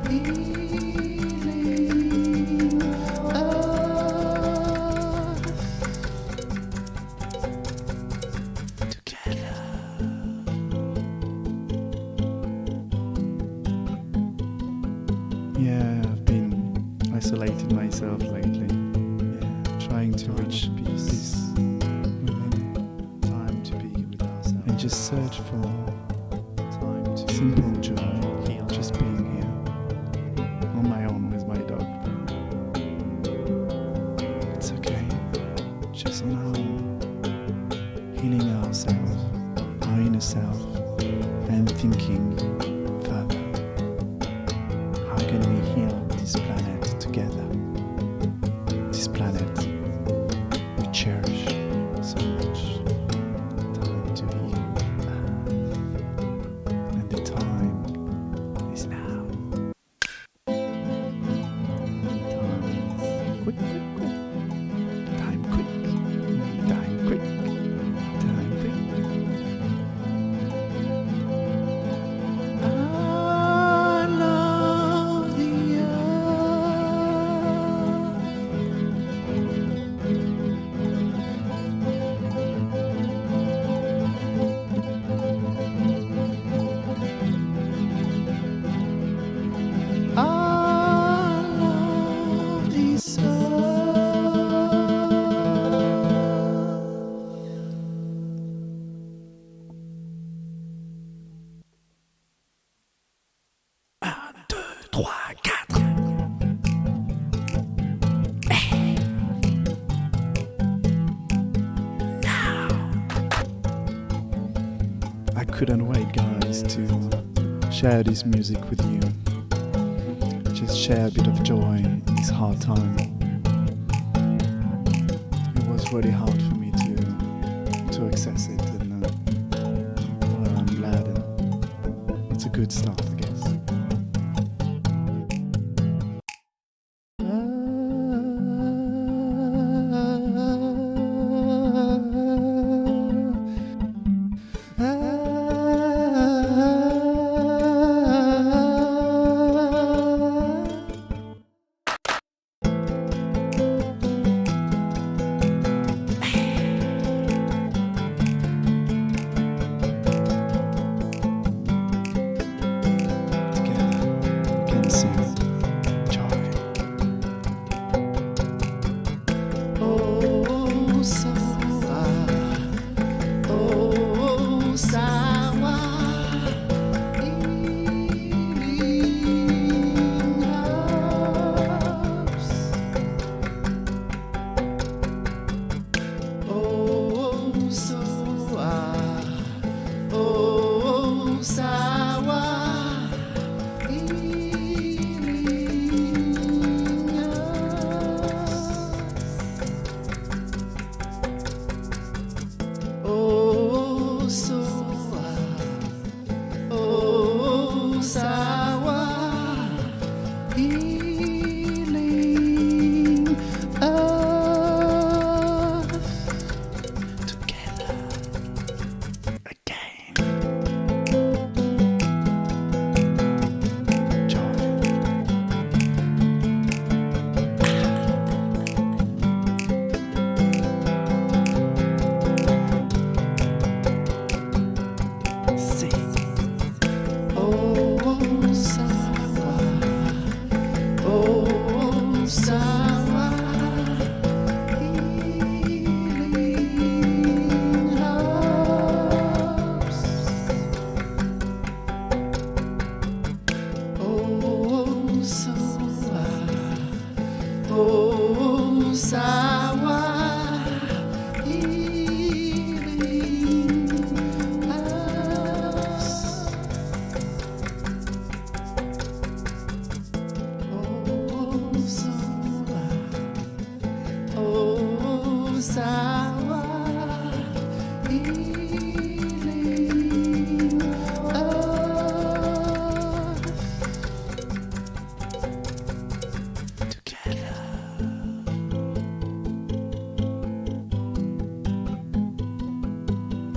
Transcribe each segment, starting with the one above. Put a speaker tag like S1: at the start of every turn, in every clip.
S1: healing earth together.
S2: Yeah, I've been isolated myself lately. Yeah, trying to reach peace within.
S1: Time to be with ourselves.
S2: And just search for
S1: Time to
S2: simple joy.
S1: heal.
S2: Just being here on my own with my dog. It's okay. Just on our own. Healing ourselves, our inner self, and thinking further. How can we heal this planet together? This planet we cherish so much. Time to heal. And the time is now. Time is quick, quick, quick. Time quick. Time quick. Time quick.
S1: I love the earth. I love this earth. Un, deux, trois, quatre.
S2: I couldn't wait, guys, to share this music with you. Just share a bit of joy in this hard time. It was really hard for me to access it, and well, I'm glad it's a good start, I guess.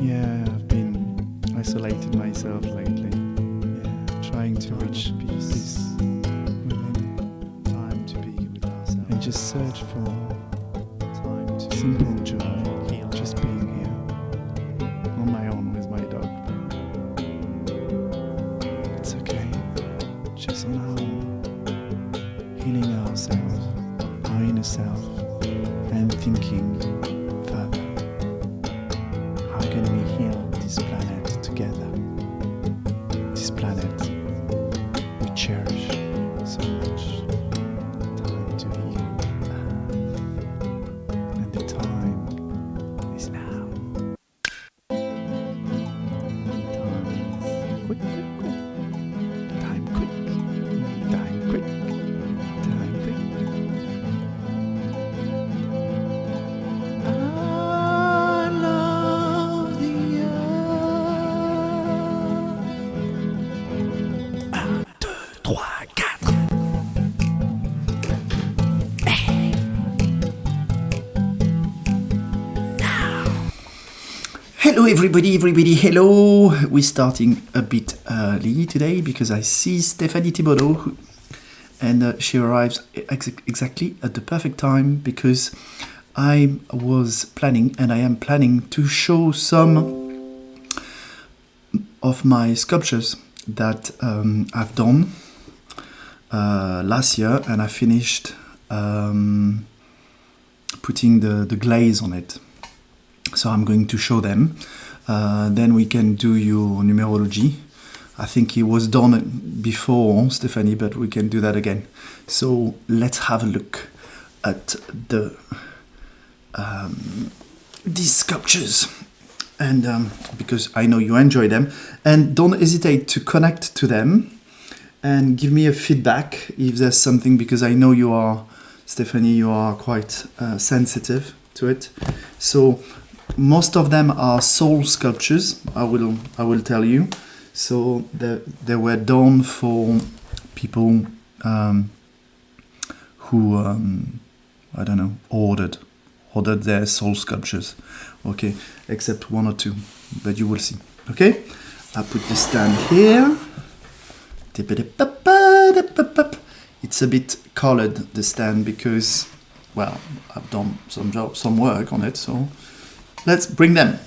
S2: Yeah, I've been isolated myself lately. Yeah, trying to reach peace just search for simple joy, just being here on my own with my dog. It's okay, just on our own, healing ourselves, our inner self, and thinking further. How can we heal this planet together? This planet we cherish so much. Time to heal. And the time is now. Time is quick, quick, quick. Time quick. Time quick. Time quick.
S1: I love the earth. 1, 2, 3, 4. Hello everybody, hello! We're starting a bit early today because I see Stephanie Thibodeau and she arrives exactly at the perfect time because I was planning and I am planning to show some of my sculptures that I've done last year, and I finished putting the glaze on it. So I'm going to show them. Then we can do your numerology. I think it was done before, Stephanie, but we can do that again. So let's have a look at these sculptures. And because I know you enjoy them. And don't hesitate to connect to them and give me a feedback if there's something, because I know you are, Stephanie, you are quite sensitive to it. So most of them are soul sculptures, I will tell you. So they were done for people who I don't know, ordered their soul sculptures. Okay, except one or two, but you will see. Okay, I put the stand here. It's a bit colored, the stand, because, well, I've done some work on it. So let's bring them.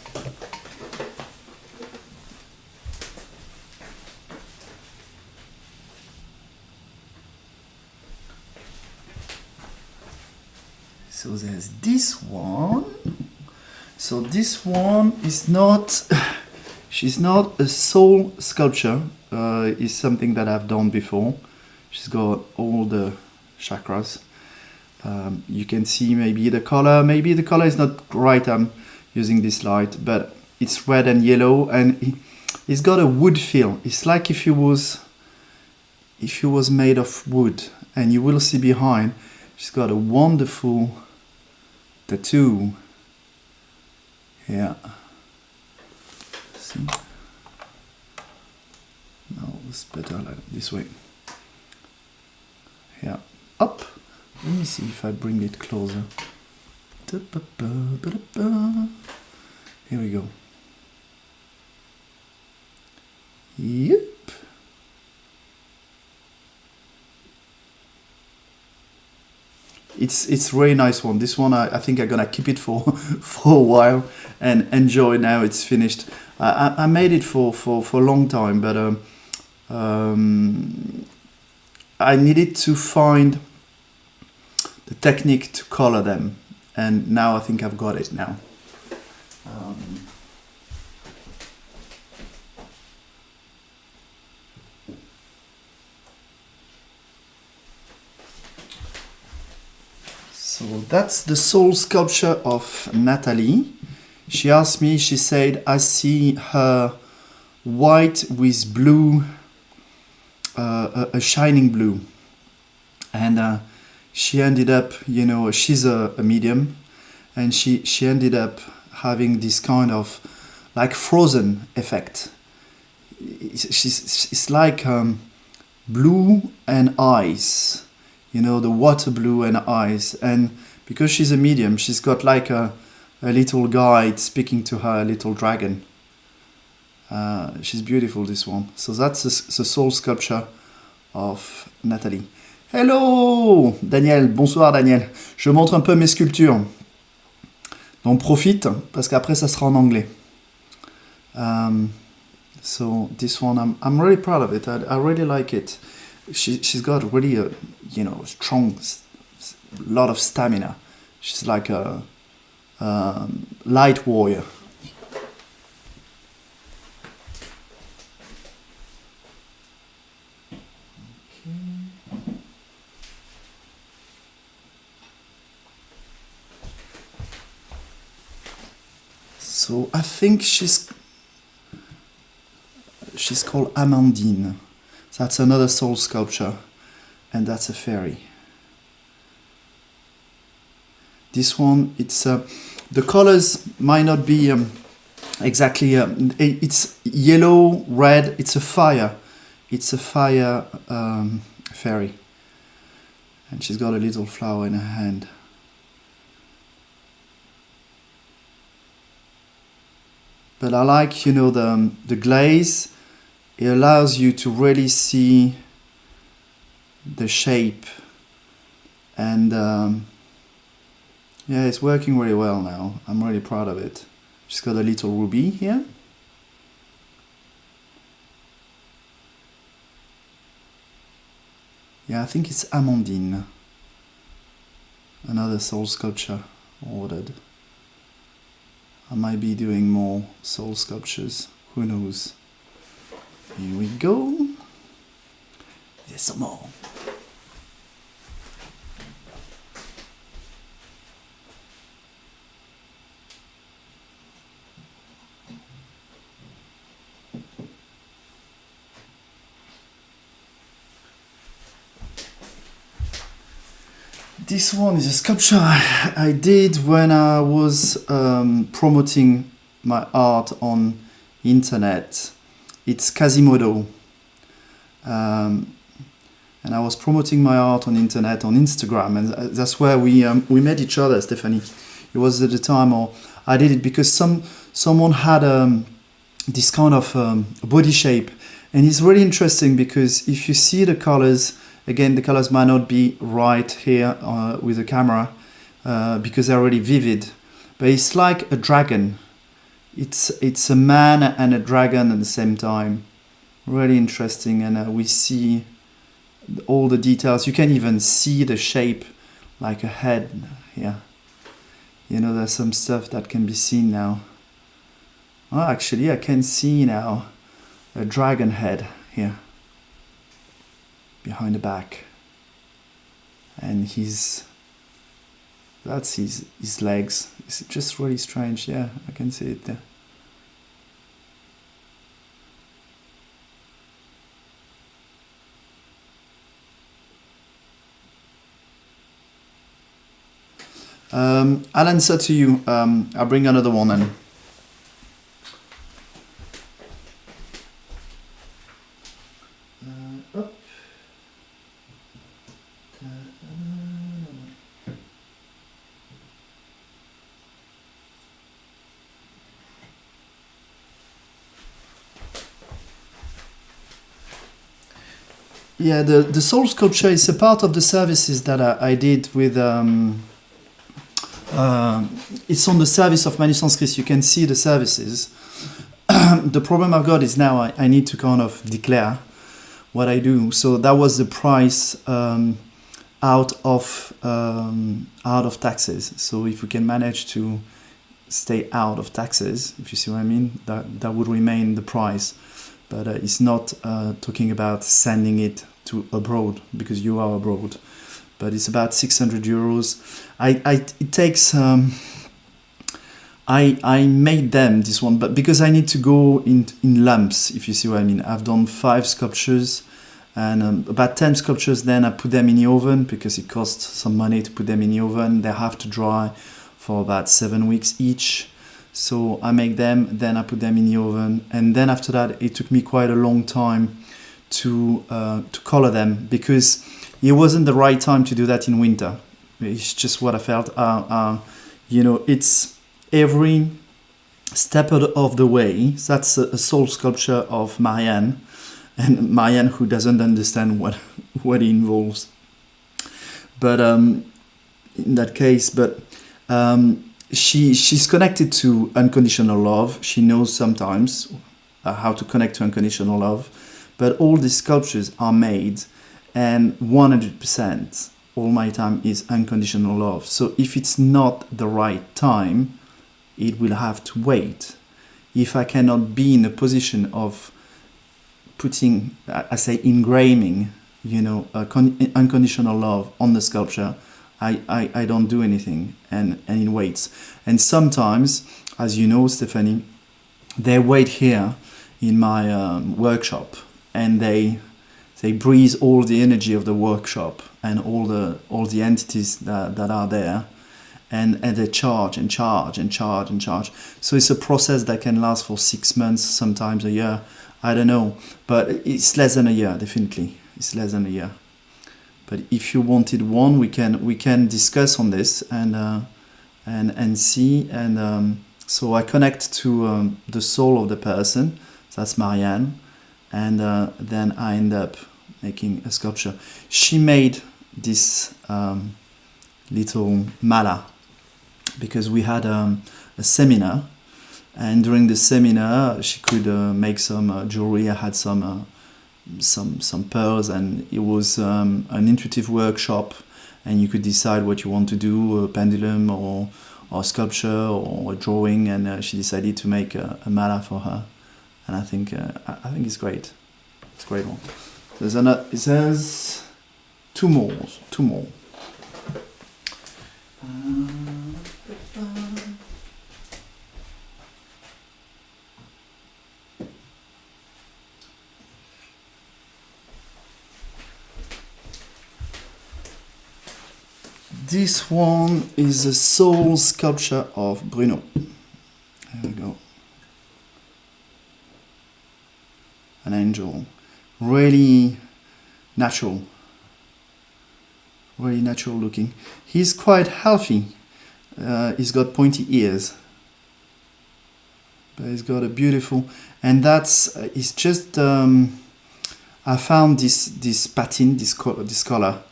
S1: So there's this one. So this one is not, she's not a soul sculpture. It's something that I've done before. She's got all the chakras. You can see maybe the color is not right. I'm using this light, but it's red and yellow, and it's got a wood feel. It's like if it was made of wood, and you will see behind, she's got a wonderful tattoo. Yeah. See? No, it's better like this way. Yeah. Up. Let me see if I bring it closer. Here we go. Yep. It's really nice one. This one I think I'm gonna keep it for a while and enjoy. Now it's finished. I made it for a long time, but I needed to find the technique to color them, and now I think I've got it now. So that's the soul sculpture of Natalie. She asked me, she said, I see her white with blue, a shining blue. And she ended up, you know, she's a medium, and she ended up having this kind of like frozen effect. It's like blue and ice, you know, the water blue and ice. And because she's a medium, she's got like a little guide speaking to her, a little dragon. She's beautiful, this one. So that's the soul sculpture of Natalie. Hello Daniel, bonsoir Daniel. Je montre un peu mes sculptures. Donc profite, parce qu'après ça sera en anglais. So this one, I'm really proud of it. I really like it. She's got really a, strong, lot of stamina. She's like a light warrior. So I think she's called Amandine. That's another soul sculpture, and that's a fairy. This one, it's the colors might not be exactly. It's yellow, red. It's a fire. It's a fire fairy, and she's got a little flower in her hand. But I like, the glaze. It allows you to really see the shape, and yeah, it's working really well now. I'm really proud of it. She's got a little ruby here. Yeah, I think it's Amandine. Another soul sculpture ordered. I might be doing more soul sculptures, who knows. Here we go. There's some more. This one is a sculpture I did when I was promoting my art on internet. It's Quasimodo. And I was promoting my art on internet, on Instagram, and that's where we met each other, Stephanie. It was at the time, or I did it because someone had this kind of body shape, and it's really interesting because if you see the colors, again, the colors might not be right here with the camera because they're really vivid, but it's like a dragon. It's a man and a dragon at the same time. Really interesting, and we see all the details. You can even see the shape like a head here. There's some stuff that can be seen now. Oh, actually, I can see now a dragon head here behind the back, and that's his legs. It's just really strange. Yeah, I can see it there. I'll answer to you. I'll bring another one then. Yeah, the soul sculpture is a part of the services that I did with. It's on the service of ManuSensCris. You can see the services. The problem I've got is now I need to kind of declare what I do. So that was the price out of taxes. So if we can manage to stay out of taxes, if you see what I mean, that would remain the price. But it's not talking about sending it to abroad, because you are abroad. But it's about 600 euros. It takes. I made them this one, but because I need to go in lumps, if you see what I mean. I've done 5 sculptures, and about 10 sculptures. Then I put them in the oven because it costs some money to put them in the oven. They have to dry for about 7 weeks each. So I make them, then I put them in the oven, and then after that it took me quite a long time to color them, because it wasn't the right time to do that in winter. It's just what I felt. It's every step of the way. That's a soul sculpture of Marianne, and Marianne, who doesn't understand what it involves. but in that case, but she's connected to unconditional love. She knows sometimes how to connect to unconditional love, but all these sculptures are made, and 100% all my time is unconditional love. So if it's not the right time, it will have to wait. If I cannot be in a position of putting, I say, engraving, unconditional love on the sculpture, I don't do anything, and it waits. And sometimes, as you know, Stephanie, they wait here in my workshop, and they breathe all the energy of the workshop and all the entities that are there, and they charge and charge and charge and charge. So it's a process that can last for 6 months, sometimes a year, I don't know, but it's less than a year, definitely. It's less than a year. But if you wanted one, we can discuss on this and see. And so I connect to the soul of the person. That's Marianne, and then I end up making a sculpture. She made this little mala because we had a seminar, and during the seminar she could make some jewelry. I had some pearls, and it was an intuitive workshop, and you could decide what you want to do, a pendulum or sculpture or a drawing, and she decided to make a mala for her, and I think it's great. It's a great one. It says two more. This one is a soul sculpture of Bruno. There we go. An angel. Really natural. Really natural looking. He's quite healthy. He's got pointy ears. But he's got a beautiful... And that's... it's just... I found this pattern, this color.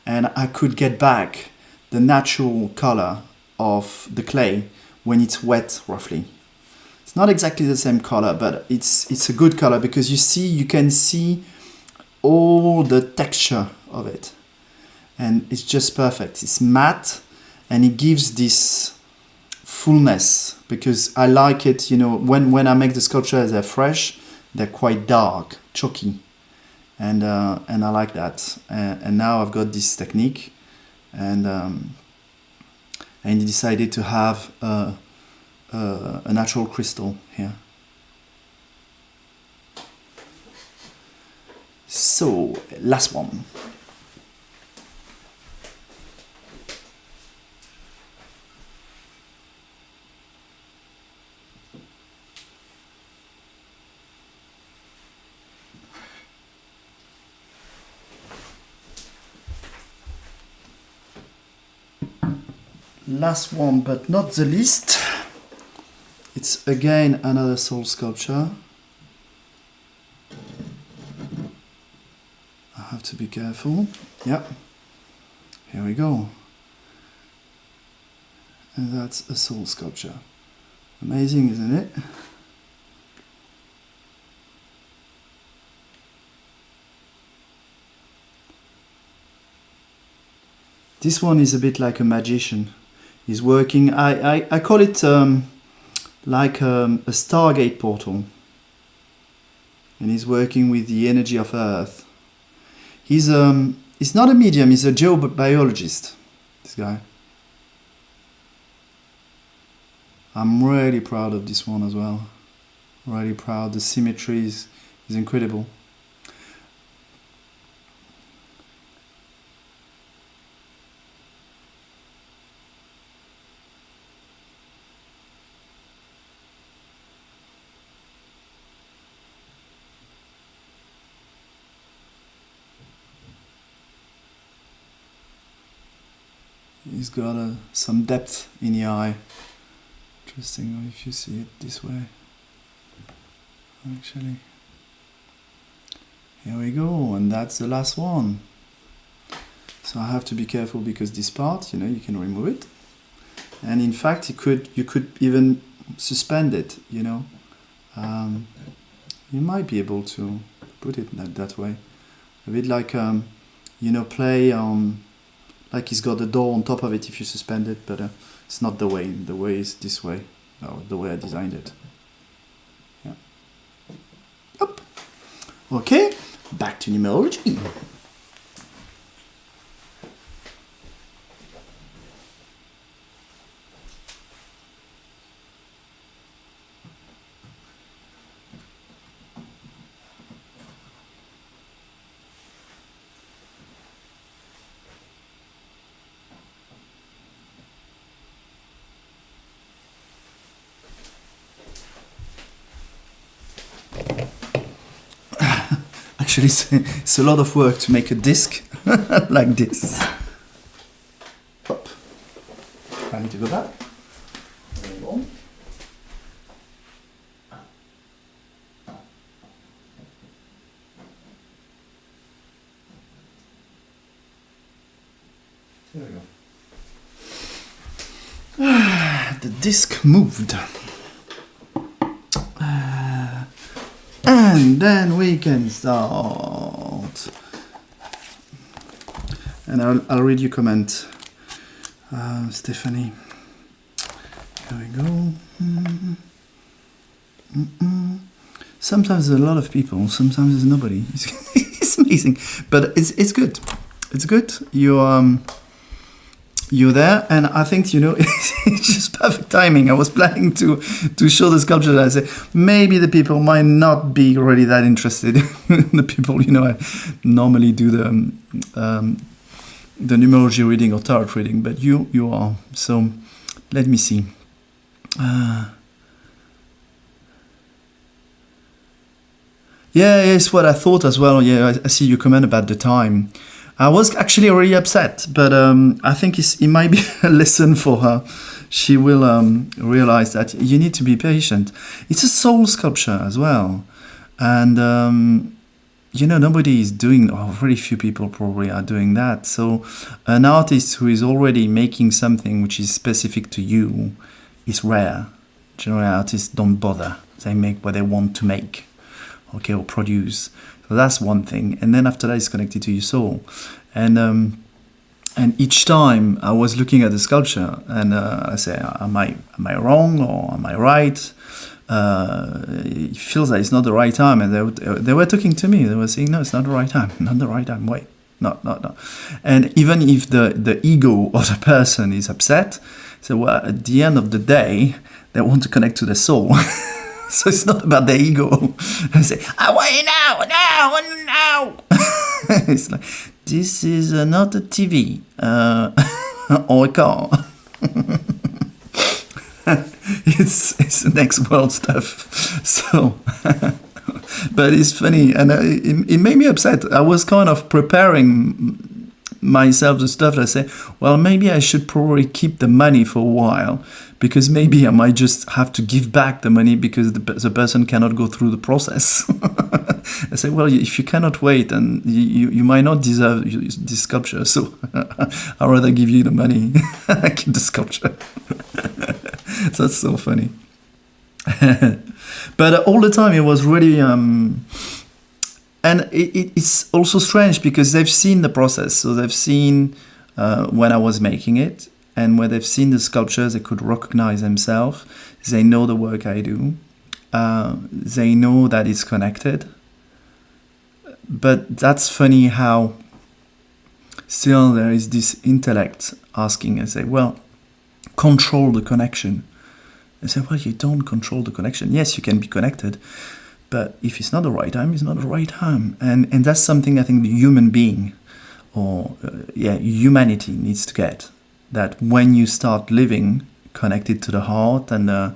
S1: And I could get back the natural color of the clay when it's wet, roughly. It's not exactly the same color, but it's a good color because you can see all the texture of it, and it's just perfect. It's matte, and it gives this fullness because I like it. When I make the sculptures, they're fresh, they're quite dark, chalky, and I like that. And now I've got this technique. And he decided to have a natural crystal here. So, last one. Last one, but not the least. It's again another soul sculpture. I have to be careful. Yeah. Here we go. And that's a soul sculpture. Amazing, isn't it? This one is a bit like a magician. He's working, I call it like a Stargate portal. And he's working with the energy of Earth. He's not a medium, he's a geobiologist, this guy. I'm really proud of this one as well. Really proud, the symmetry is incredible. He's got some depth in the eye. Interesting if you see it this way. Actually. Here we go, and that's the last one. So I have to be careful because this part, you know, you can remove it. And in fact, you could even suspend it, you know. You might be able to put it that way. A bit like, you know, play on, like it's got the door on top of it if you suspend it, but it's not the way. The way is this way, or the way I designed it. Yeah. Up. Okay, back to numerology. Actually, it's a lot of work to make a disc like this. Hop. I need to go back. There we go. There we go. The disc moved. And then we can start. And I'll read your comment, Stephanie. There we go. Sometimes there's a lot of people, sometimes there's nobody. It's amazing, but it's good. It's good. You're there, and I think, you know, it's just perfect timing. I was planning to show the sculpture, and I said maybe the people might not be really that interested. The people, you know, I normally do the numerology reading or tarot reading, but you are. So let me see. Yeah, it's what I thought as well. Yeah, I see your comment about the time. I was actually already upset, but I think it might be a lesson for her. She will realize that you need to be patient. It's a soul sculpture as well. And, you know, nobody is doing, or very few people probably are doing that. So an artist who is already making something which is specific to you is rare. Generally, artists don't bother. They make what they want to make, okay, or produce. So that's one thing. And then after that, it's connected to your soul. And each time I was looking at the sculpture, and I say, am I wrong or am I right? It feels like it's not the right time. And they were talking to me. They were saying, no, it's not the right time. Not the right time. Wait, no. And even if the ego of the person is upset, so well, at the end of the day, they want to connect to the soul. So it's not about the ego. I say, I want it now. It's like, this is not a TV or a car. It's next world stuff. So, but it's funny, and it made me upset. I was kind of preparing myself the stuff that I say, well, maybe I should probably keep the money for a while, because maybe I might just have to give back the money because the person cannot go through the process. I say, well, if you cannot wait, and you might not deserve this sculpture, so I'd rather give you the money. Keep the sculpture. That's so funny. But all the time it was really and it's also strange because they've seen the process. So they've seen when I was making it, and when they've seen the sculptures, they could recognize themselves. They know the work I do. They know that it's connected. But that's funny how still there is this intellect asking and say, well, control the connection. I say, well, you don't control the connection. Yes, you can be connected, but if it's not the right time, it's not the right time. And that's something I think the human being or humanity needs to get. That when you start living connected to the heart and the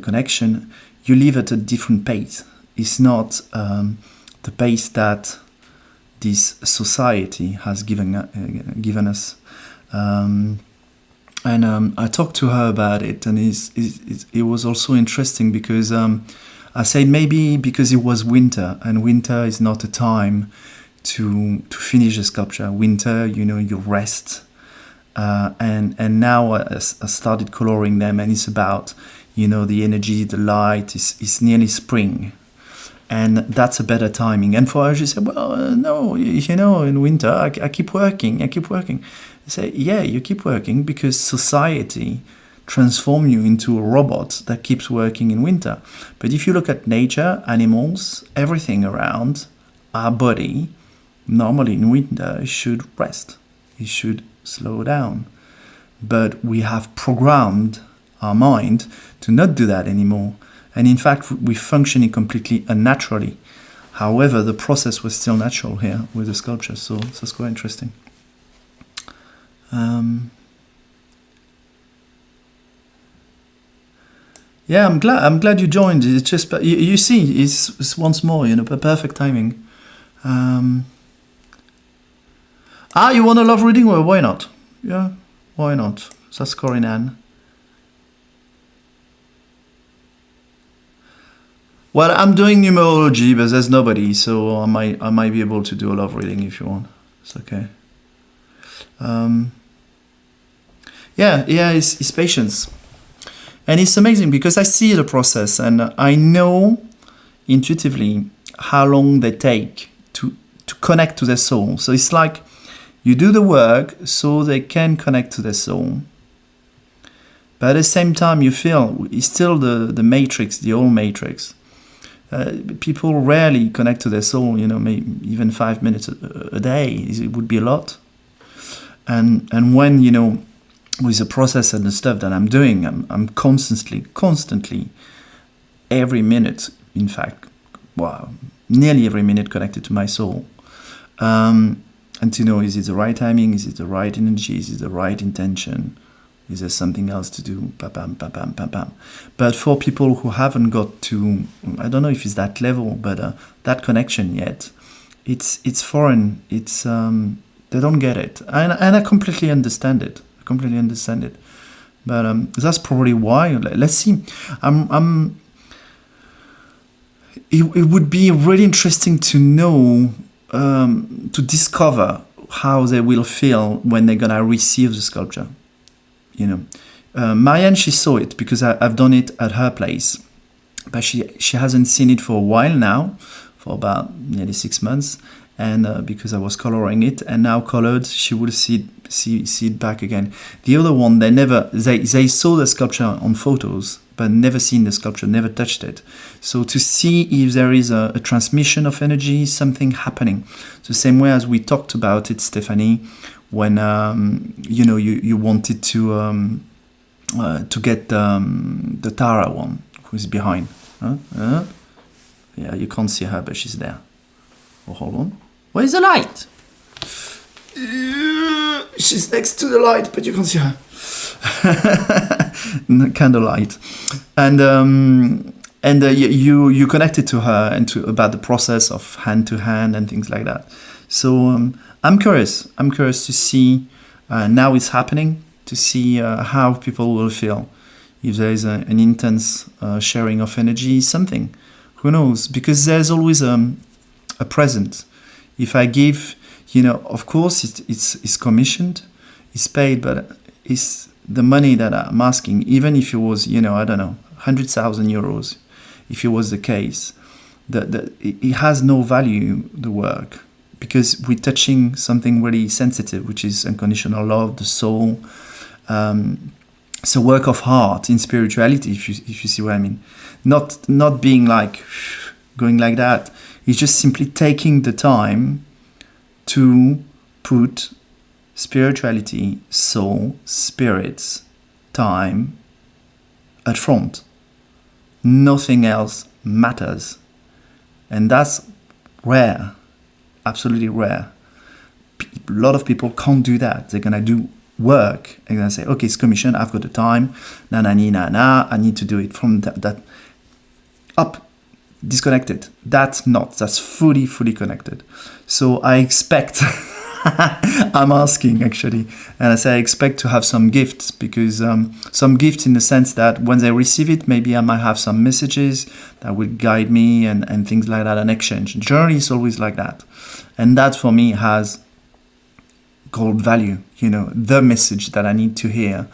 S1: connection, you live at a different pace. It's not the pace that this society has given us. I talked to her about it, and it was also interesting because I said maybe because it was winter, and winter is not a time to finish the sculpture. Winter, you rest. And now I started coloring them, and it's about, the energy, the light. It's nearly spring. And that's a better timing. And for her, she said, well, no, in winter, I keep working. I say, yeah, you keep working because society transform you into a robot that keeps working in winter. But if you look at nature, animals, everything around our body, normally in winter, it should rest. It should slow down. But we have programmed our mind to not do that anymore. And in fact, we're functioning completely unnaturally. However, the process was still natural here with the sculpture. So it's quite interesting. Yeah, I'm glad you joined. It's just, you see, it's once more, perfect timing. You want a love reading? Well, why not? Yeah, why not? That's Corinne Anne. Well, I'm doing numerology, but there's nobody, so I might be able to do a love reading if you want. It's okay. It's patience. And it's amazing because I see the process and I know intuitively how long they take to connect to their soul. So it's like you do the work so they can connect to their soul. But at the same time, you feel it's still the matrix, the old matrix. People rarely connect to their soul, maybe even 5 minutes a day. It would be a lot. And when, with the process and the stuff that I'm doing, I'm constantly, every minute, in fact, nearly every minute connected to my soul. And to know, is it the right timing? Is it the right energy? Is it the right intention? Is there something else to do? But for people who haven't got to, I don't know if it's that level, but that connection yet, it's foreign. It's they don't get it, and I completely understand it. But that's probably why. Let's see. It would be really interesting to know, to discover how they will feel when they're gonna receive the sculpture. Marianne, she saw it because I've done it at her place, but she hasn't seen it for a while now, for about nearly 6 months, and because I was coloring it, and now colored, she will see it back again. The other one, they saw the sculpture on photos, but never seen the sculpture, never touched it. So to see if there is a transmission of energy, something happening, the same way as we talked about it, Stephanie, when you wanted to get the Tara one who's behind. Yeah, you can't see her, but she's there. Oh, hold on. Where's the light? She's next to the light, but you can't see her. Candlelight, and you connected to her and about the process of hand to hand and things like that. So I'm curious to see now it's happening, to see how people will feel if there is an intense sharing of energy, something. Who knows? Because there's always a present. If I give, of course it's commissioned, it's paid, but it's the money that I'm asking. Even if it was, I don't know, 100,000 euros, if it was the case, it has no value, the work, because we're touching something really sensitive, which is unconditional love, the soul. It's a work of heart in spirituality, if you see what I mean. Not being like going like that. It's just simply taking the time to put spirituality, soul, spirits, time at front. Nothing else matters. And that's rare, absolutely rare. A lot of people can't do that. They're going to do work and going to say, okay, it's commission, I've got the time, I need to do it from that up, disconnected. That's fully connected. So I expect I'm asking actually, and I say I expect to have some gifts, because some gifts in the sense that when they receive it, maybe I might have some messages that will guide me and things like that, an exchange. Journey is always like that, and that for me has gold value. You know, the message that I need to hear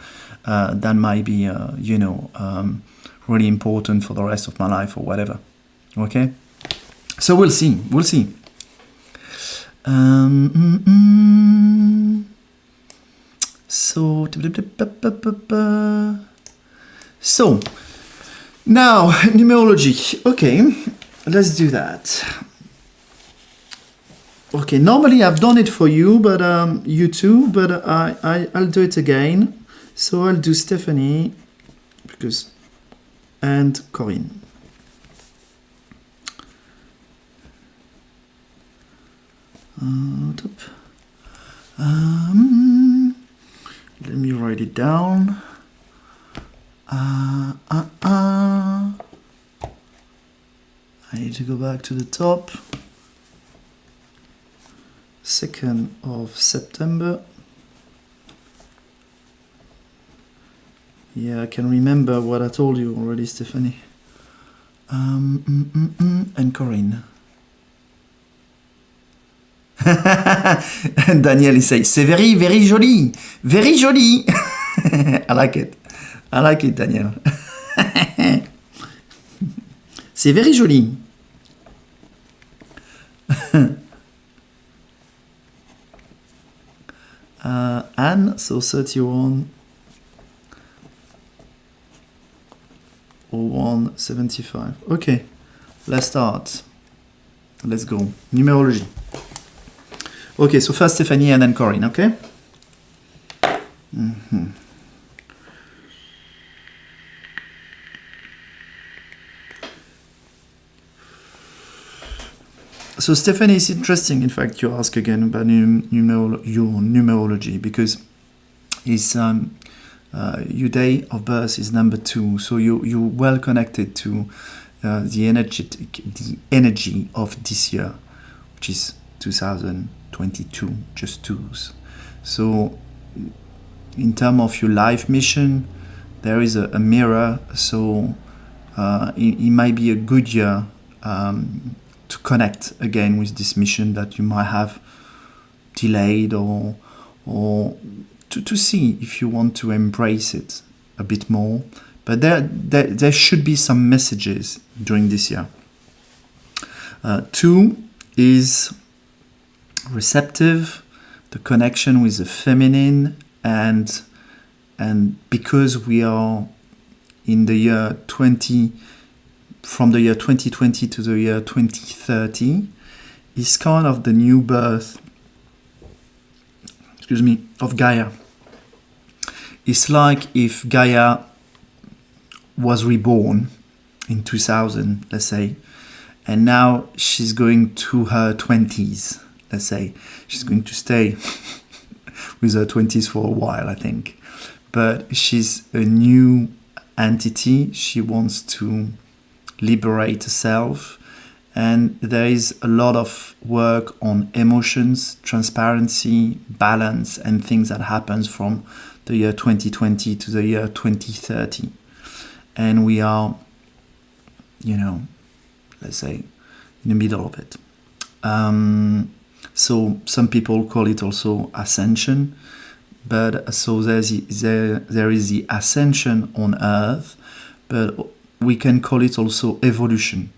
S1: that might be really important for the rest of my life or whatever. Okay, so we'll see. So now numerology. Okay, let's do that. Okay, normally I've done it for you, but you too, but I'll do it again. So I'll do Stephanie and Corinne. Let me write it down. I need to go back to the top. 2nd of September. Yeah, I can remember what I told you already, Stephanie. And Corinne. And Daniel is saying, c'est very, very joli. Very joli. I like it. I like it, Daniel. C'est very joli. Anne, so 31. 0175. Okay, let's start. Let's go. Numerology. Okay, so first Stephanie and then Corinne, okay? So Stephanie, it's interesting, in fact, you ask again about your numerology, because it's your day of birth is number 2, so you're well connected to the energy of this year, which is 2022, just 2s. So in terms of your life mission, there is a mirror, so it might be a good year to connect again with this mission that you might have delayed, or to see if you want to embrace it a bit more. But there should be some messages during this year. 2 is receptive, the connection with the feminine, and because we are in the year 20, from the year 2020 to the year 2030, is kind of the new birth, of Gaia. It's like if Gaia was reborn in 2000, let's say, and now she's going to her 20s, let's say. She's going to stay with her 20s for a while, I think. But she's a new entity. She wants to liberate herself. And there is a lot of work on emotions, transparency, balance, and things that happens from the year 2020 to the year 2030. And we are, let's say, in the middle of it. So some people call it also ascension. But so there is the ascension on Earth, but we can call it also evolution.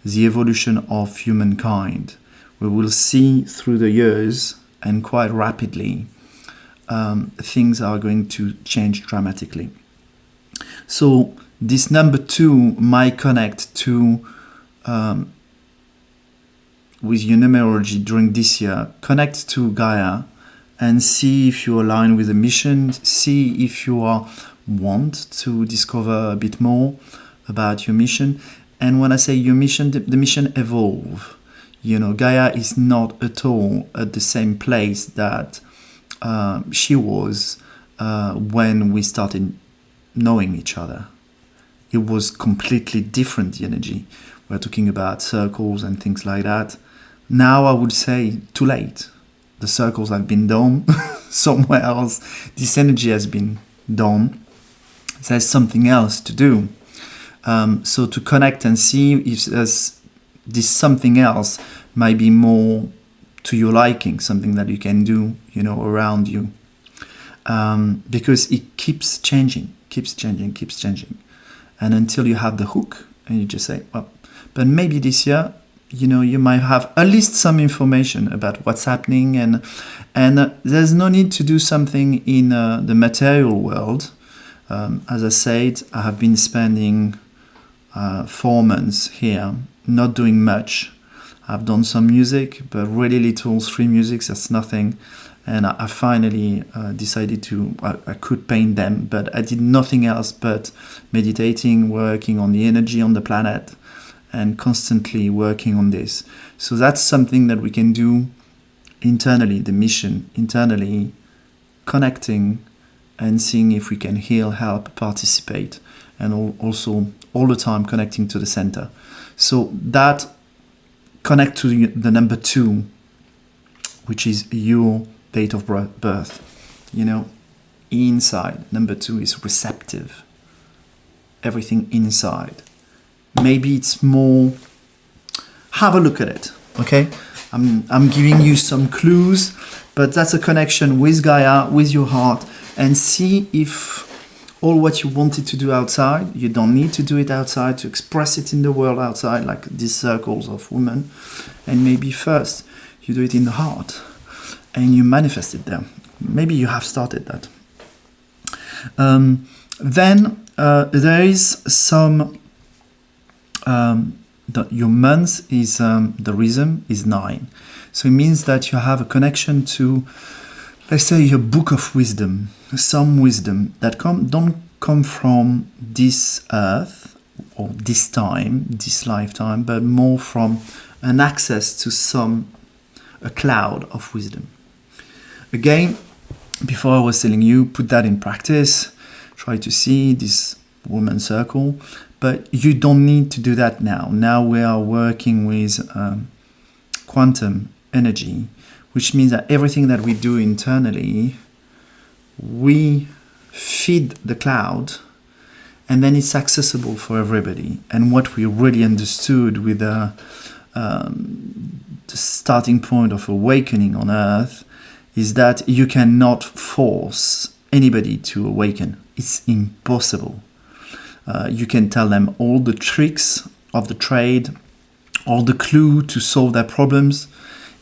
S1: The evolution of humankind. We will see through the years, and quite rapidly, things are going to change dramatically. So this number 2 might connect to with your numerology during this year. Connect to Gaia and see if you align with the mission. See if you want to discover a bit more about your mission. And when I say your mission, the mission evolve. Gaia is not at all at the same place that she was when we started knowing each other. It was completely different, the energy. We're talking about circles and things like that. Now I would say too late. the circles have been done somewhere else. This energy has been done. There's something else to do. So to connect and see if there's this something else might be more to your liking, something that you can do, around you. Because it keeps changing. And until you have the hook and you just say, well, but maybe this year, you might have at least some information about what's happening, and there's no need to do something in the material world. As I said, I have been spending 4 months here, not doing much. I've done some music, but really little, 3 musics, that's nothing. And I finally decided I could paint them, but I did nothing else but meditating, working on the energy on the planet, and constantly working on this. So that's something that we can do internally, the mission, internally, connecting and seeing if we can heal, help, participate, and also all the time connecting to the center. So that connect to the number 2, which is your date of birth. Inside. Number 2 is receptive. Everything inside. Maybe it's more, have a look at it, okay? I'm giving you some clues, but that's a connection with Gaia, with your heart, and see if all what you wanted to do outside, you don't need to do it outside to express it in the world outside, like these circles of women, and maybe first you do it in the heart and you manifest it there. Maybe you have started that. Then there is some your month is the rhythm is 9, so it means that you have a connection to, let's say, your book of wisdom, some wisdom that don't come from this earth or this time, this lifetime, but more from an access to a cloud of wisdom. Again, before I was telling you, put that in practice, try to see this woman circle. But you don't need to do that now. Now we are working with quantum energy, which means that everything that we do internally, we feed the cloud, and then it's accessible for everybody. And what we really understood with the starting point of awakening on Earth is that you cannot force anybody to awaken. It's impossible. You can tell them all the tricks of the trade, all the clue to solve their problems.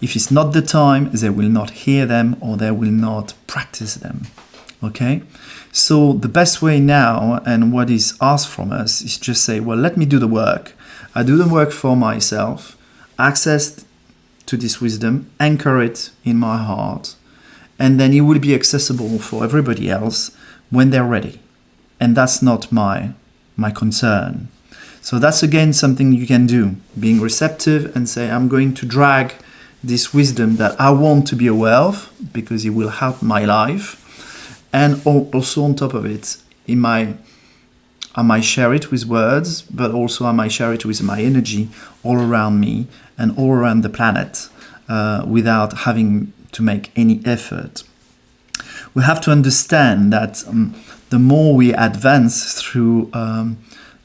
S1: If it's not the time, they will not hear them or they will not practice them. Okay? So the best way now, and what is asked from us, is just say, well, let me do the work. I do the work for myself, access to this wisdom, anchor it in my heart, and then it will be accessible for everybody else when they're ready. And that's not my concern. So that's again something you can do, being receptive and say, I'm going to drag this wisdom that I want to be aware of because it will help my life. And also on top of it, I might share it with words, but also I might share it with my energy all around me and all around the planet without having to make any effort. We have to understand that the more we advance through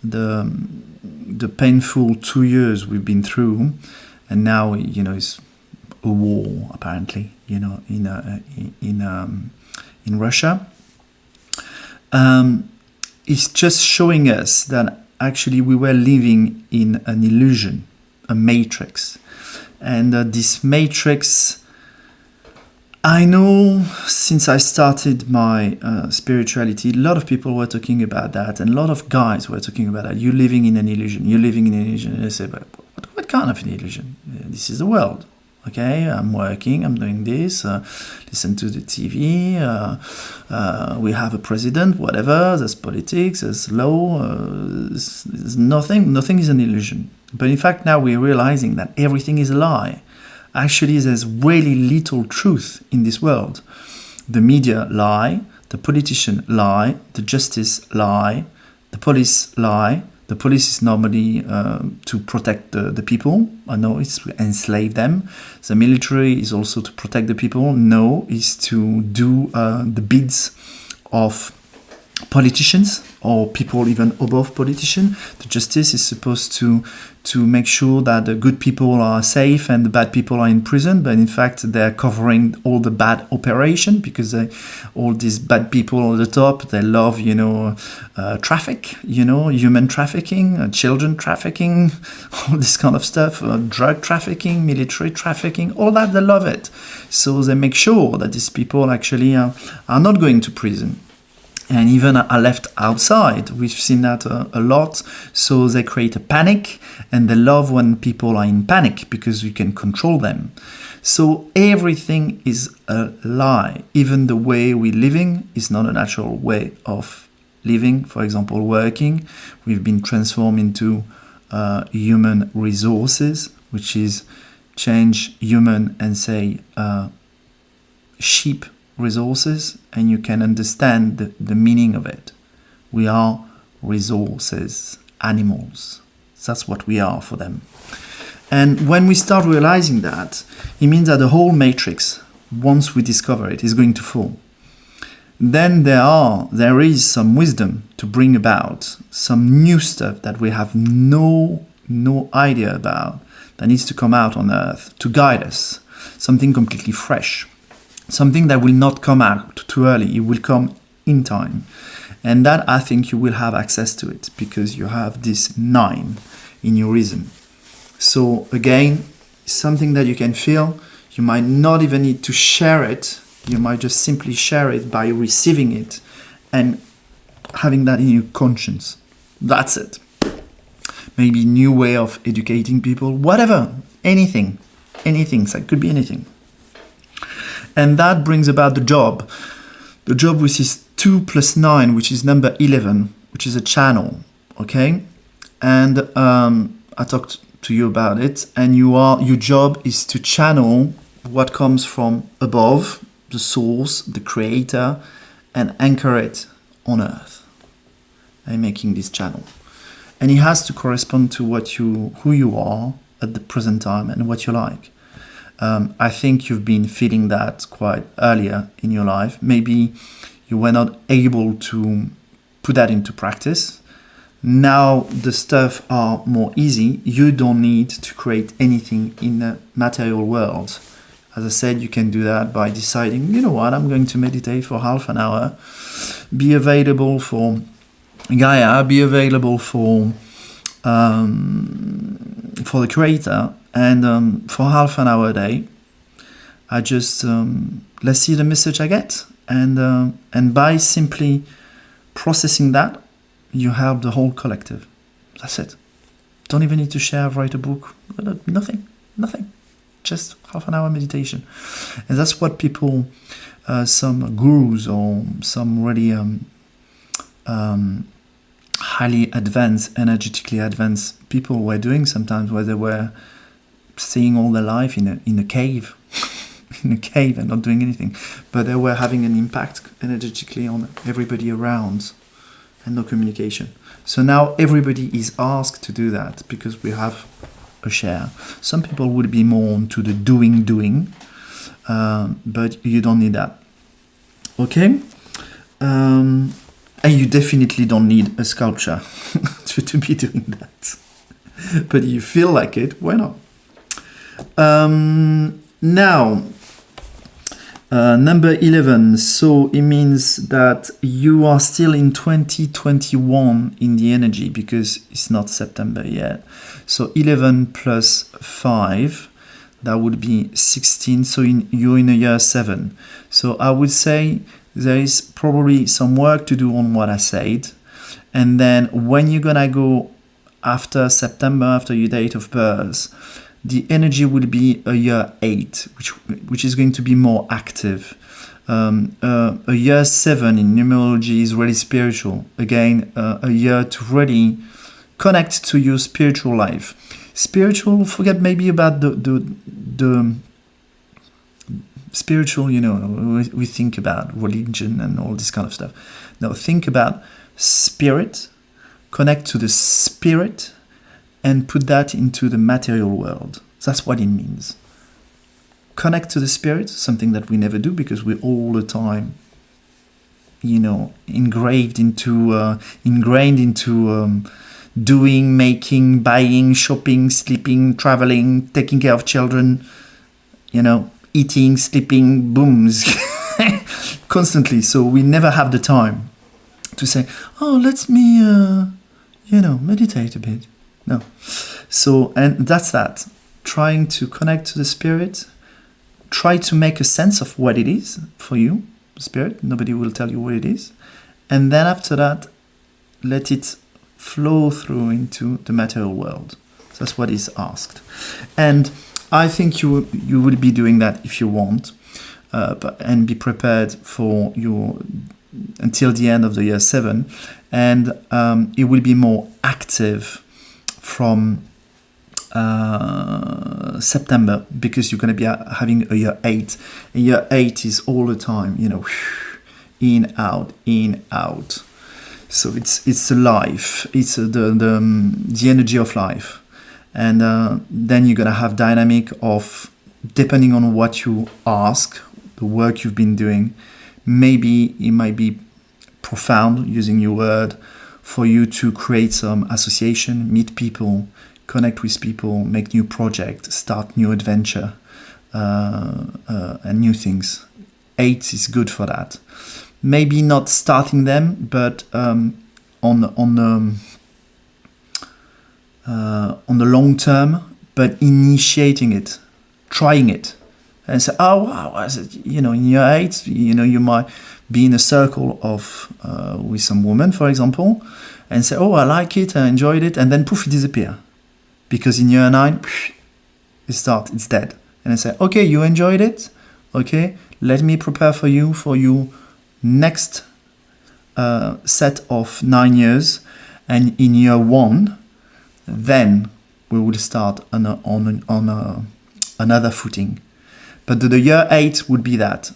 S1: the painful 2 years we've been through, and now it's a war apparently in Russia. It's just showing us that actually we were living in an illusion, a matrix, and this matrix. I know since I started my spirituality, a lot of people were talking about that, and a lot of guys were talking about that. You're living in an illusion. You're living in an illusion. And I say, but what kind of an illusion? This is the world. Okay, I'm working, I'm doing this, listen to the TV, we have a president, whatever, there's politics, there's law, there's nothing is an illusion. But in fact, now we're realizing that everything is a lie. Actually, there's really little truth in this world. The media lie, the politician lie, the justice lie, the police lie, The police is normally to protect the people. No, it's to enslave them. The military is also to protect the people. No, it's to do the bids of politicians or people even above politicians. The justice is supposed to make sure that the good people are safe and the bad people are in prison, but in fact they're covering all the bad operation, because all these bad people at the top, they love, traffic, human trafficking, children trafficking, all this kind of stuff, drug trafficking, military trafficking, all that, they love it. So they make sure that these people actually are not going to prison. And even are left outside. We've seen that a lot. So they create a panic, and they love when people are in panic because you can control them. So everything is a lie. Even the way we're living is not a natural way of living. For example, working. We've been transformed into human resources, which is change human and say sheep resources, and you can understand the meaning of it. We are resources, animals. That's what we are for them. And when we start realizing that, it means that the whole matrix, once we discover it, is going to fall. Then there is some wisdom to bring about some new stuff that we have no idea about, that needs to come out on Earth to guide us. Something completely fresh. Something that will not come out too early. It will come in time. And that, I think, you will have access to it because you have this 9 in your reason. So again, something that you can feel. You might not even need to share it. You might just simply share it by receiving it and having that in your conscience. That's it. Maybe new way of educating people, whatever, anything. So it could be anything. And that brings about the job. The job, which is 2 + 9, which is number 11, which is a channel, okay? And I talked to you about it. And your job is to channel what comes from above, the source, the creator, and anchor it on Earth. And making this channel. And it has to correspond to who you are at the present time and what you like. I think you've been feeling that quite earlier in your life. Maybe you were not able to put that into practice. Now the stuff are more easy. You don't need to create anything in the material world. As I said, you can do that by deciding, you know what, I'm going to meditate for half an hour. Be available for Gaia, be available for the creator. And for half an hour a day, I just let's see the message I get, and by simply processing that, you help the whole collective. That's it. Don't even need to share, write a book, nothing. Just half an hour meditation, and that's what people, some gurus or some really highly advanced, energetically advanced people were doing sometimes, where they were staying all their life in a cave, and not doing anything, but they were having an impact energetically on everybody around, and no communication. So now everybody is asked to do that because we have a share. Some people would be more into the doing, but you don't need that. Okay, and you definitely don't need a sculpture to be doing that. But you feel like it, why not? Now, number 11, so it means that you are still in 2021 in the energy because it's not September yet. So 11 plus 5, that would be 16, so you're in a year 7. So I would say there is probably some work to do on what I said. And then when you're gonna go after September, after your date of birth, the energy will be a year 8, which is going to be more active. A year 7 in numerology is really spiritual. Again, a year to really connect to your spiritual life. Spiritual, forget maybe about the spiritual, we think about religion and all this kind of stuff. No, think about spirit, connect to the spirit and put that into the material world. That's what it means. Connect to the spirit, something that we never do because we're all the time, ingrained into doing, making, buying, shopping, sleeping, traveling, taking care of children, eating, sleeping, booms, constantly. So we never have the time to say, oh, let me, meditate a bit. No. So, and that's that. Trying to connect to the spirit, try to make a sense of what it is for you, the spirit. Nobody will tell you what it is. And then after that, let it flow through into the material world. That's what is asked. And I think you will be doing that if you want, and be prepared for until the end of the year 7. And it will be more active from September, because you're going to be having a year 8. And year 8 is all the time, in, out. So it's the life, it's the energy of life. And then you're going to have dynamic of, depending on what you ask, the work you've been doing, maybe it might be profound, using your word, for you to create some association, meet people, connect with people, make new projects, start new adventure, and new things. 8 is good for that. Maybe not starting them, but on the long term, but initiating it, trying it, and say, oh wow, in year 8, you might be in a circle of with some woman, for example, and say, oh, I like it, I enjoyed it, and then poof, it disappear, because in year 9, it's dead, and I say, okay, you enjoyed it, okay, let me prepare for you next set of 9 years, and in year 1, then we will start on another footing. But the year 8 would be that,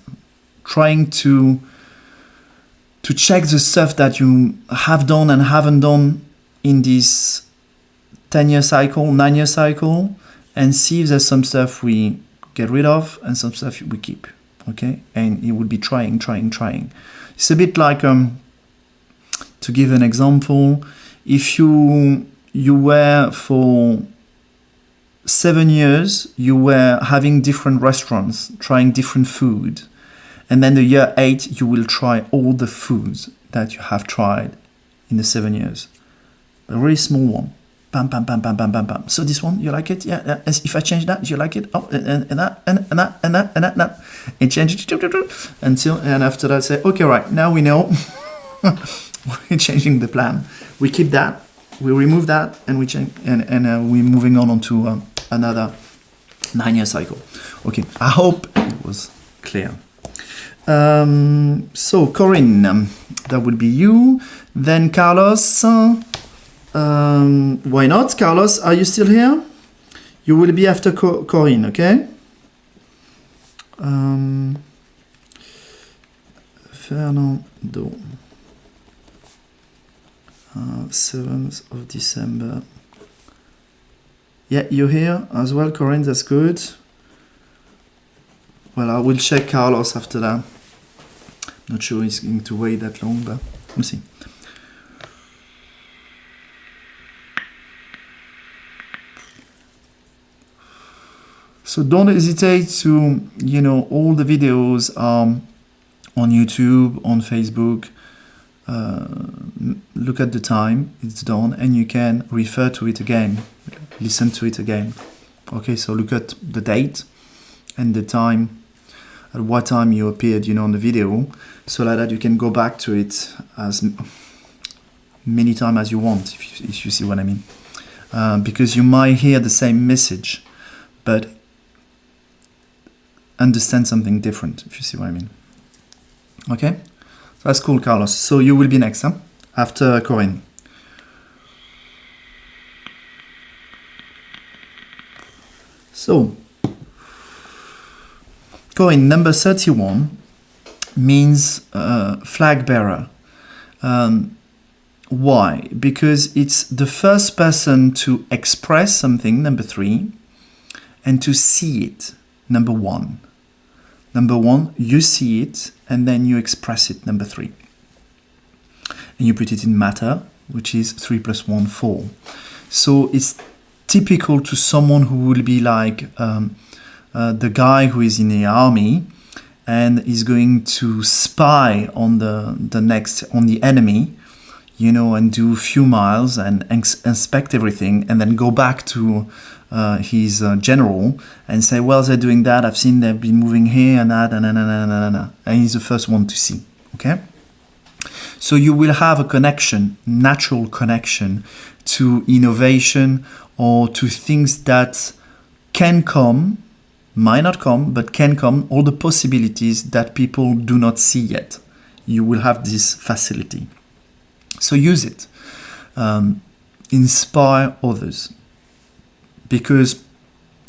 S1: trying to check the stuff that you have done and haven't done in this 10-year cycle, 9-year cycle, and see if there's some stuff we get rid of and some stuff we keep. Okay, and it would be trying. It's a bit like, to give an example, if you were for 7 years, you were having different restaurants, trying different food, and then the year 8, you will try all the foods that you have tried in the 7 years. A very small one. Bam, bam, bam, bam, bam, bam, bam. So this one, you like it? Yeah. If I change that, you like it? Oh, and that. And change it and after that, say, okay, right, now we know. We're changing the plan. We keep that, we remove that, and we change, and we're moving on to another 9-year cycle. Okay, I hope it was clear. So Corinne, that would be you. Then Carlos. Why not? Carlos, are you still here? You will be after Corinne, okay? Fernando. 7th of December. Yeah, you're here as well, Corinne, that's good. Well, I will check Carlos after that. Not sure he's going to wait that long, but we'll see. So don't hesitate to, all the videos are on YouTube, on Facebook. Look at the time, it's done, and you can refer to it again, listen to it again. Okay, so look at the date and the time, at what time you appeared, on the video, so like that you can go back to it as many times as you want, if you see what I mean. Because you might hear the same message, but understand something different, if you see what I mean. Okay? So that's cool, Carlos. So you will be next, huh? After Corinne. So, Corinne, number 31 means flag bearer. Why? Because it's the first person to express something, number 3, and to see it, number 1. Number 1, you see it, and then you express it, number 3. And you put it in matter, which is 3 plus 1, 4. So it's typical to someone who will be like the guy who is in the army and is going to spy on the enemy, you know, and do a few miles and inspect everything, and then go back to his general and say, well, they're doing that, I've seen they've been moving here and that, and he's the first one to see, okay? So you will have a connection, natural connection to innovation or to things that can come, might not come, but can come, all the possibilities that people do not see yet. You will have this facility. So use it. Inspire others. Because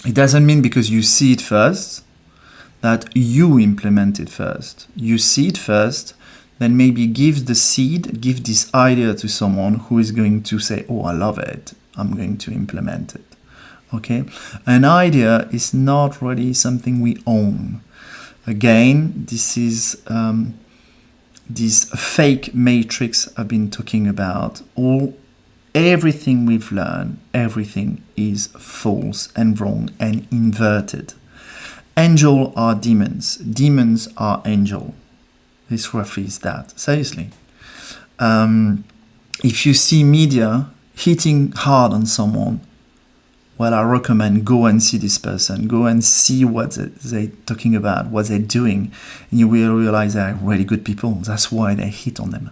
S1: it doesn't mean because you see it first that you implement it first. You see it first, then maybe give the seed, give this idea to someone who is going to say, oh, I love it, I'm going to implement it. Okay? An idea is not really something we own. Again, this is this fake matrix I've been talking about. Everything we've learned, everything is false and wrong and inverted. Angels are demons. Demons are angels. This roughly is that. Seriously. If you see media hitting hard on someone, well, I recommend go and see this person. Go and see what they're talking about, what they're doing. And you will realize they're really good people. That's why they hit on them.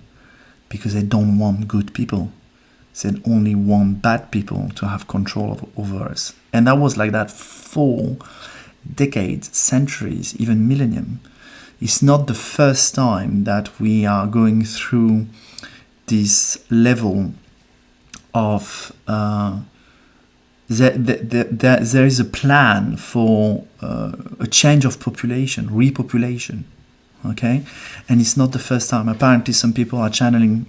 S1: Because they don't want good people. They only want bad people to have control over us. And that was like that for decades, centuries, even millennium. It's not the first time that we are going through this level of there is a plan for a change of population, repopulation, okay? And it's not the first time. Apparently some people are channeling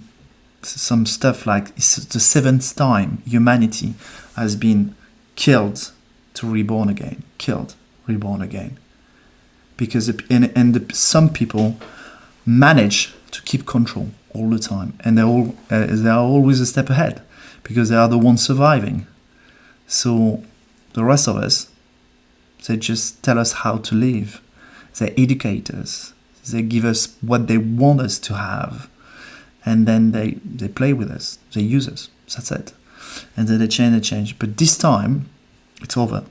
S1: some stuff like it's the 7th time humanity has been killed to reborn again, killed, reborn again. Because some people manage to keep control all the time, and they are always a step ahead because they are the ones surviving. So the rest of us, they just tell us how to live. They educate us. They give us what they want us to have, and then they play with us. They use us. That's it. And then they change. But this time, it's over.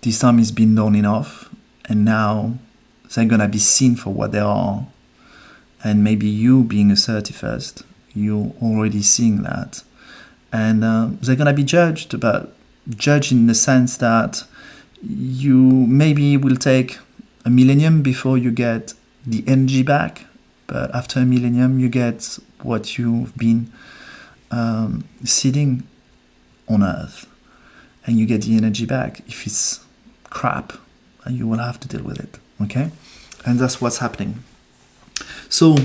S1: This time it's been done enough. And now they're going to be seen for what they are. And maybe you being a 31st, you're already seeing that. And they're going to be judged in the sense that you maybe will take a millennium before you get the energy back. But after a millennium, you get what you've been seeding on Earth. And you get the energy back. If it's crap, and you will have to deal with it, okay? And that's what's happening. So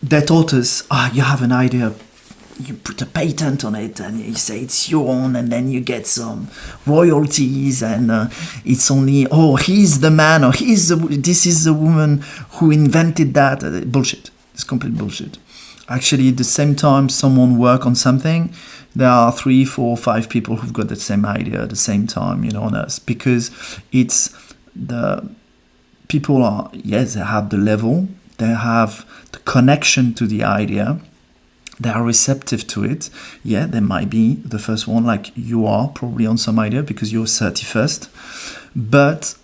S1: they taught us, you have an idea, you put a patent on it, and you say it's your own, and then you get some royalties, and it's only, he's the man, or this is the woman who invented that. Bullshit. It's complete bullshit. Actually, at the same time someone work on something, there are 3, 4, 5 people who've got the same idea at the same time, on us. Because it's the people are, yes, they have the level, they have the connection to the idea, they are receptive to it. Yeah, they might be the first one, like you are probably on some idea because you're 31st. But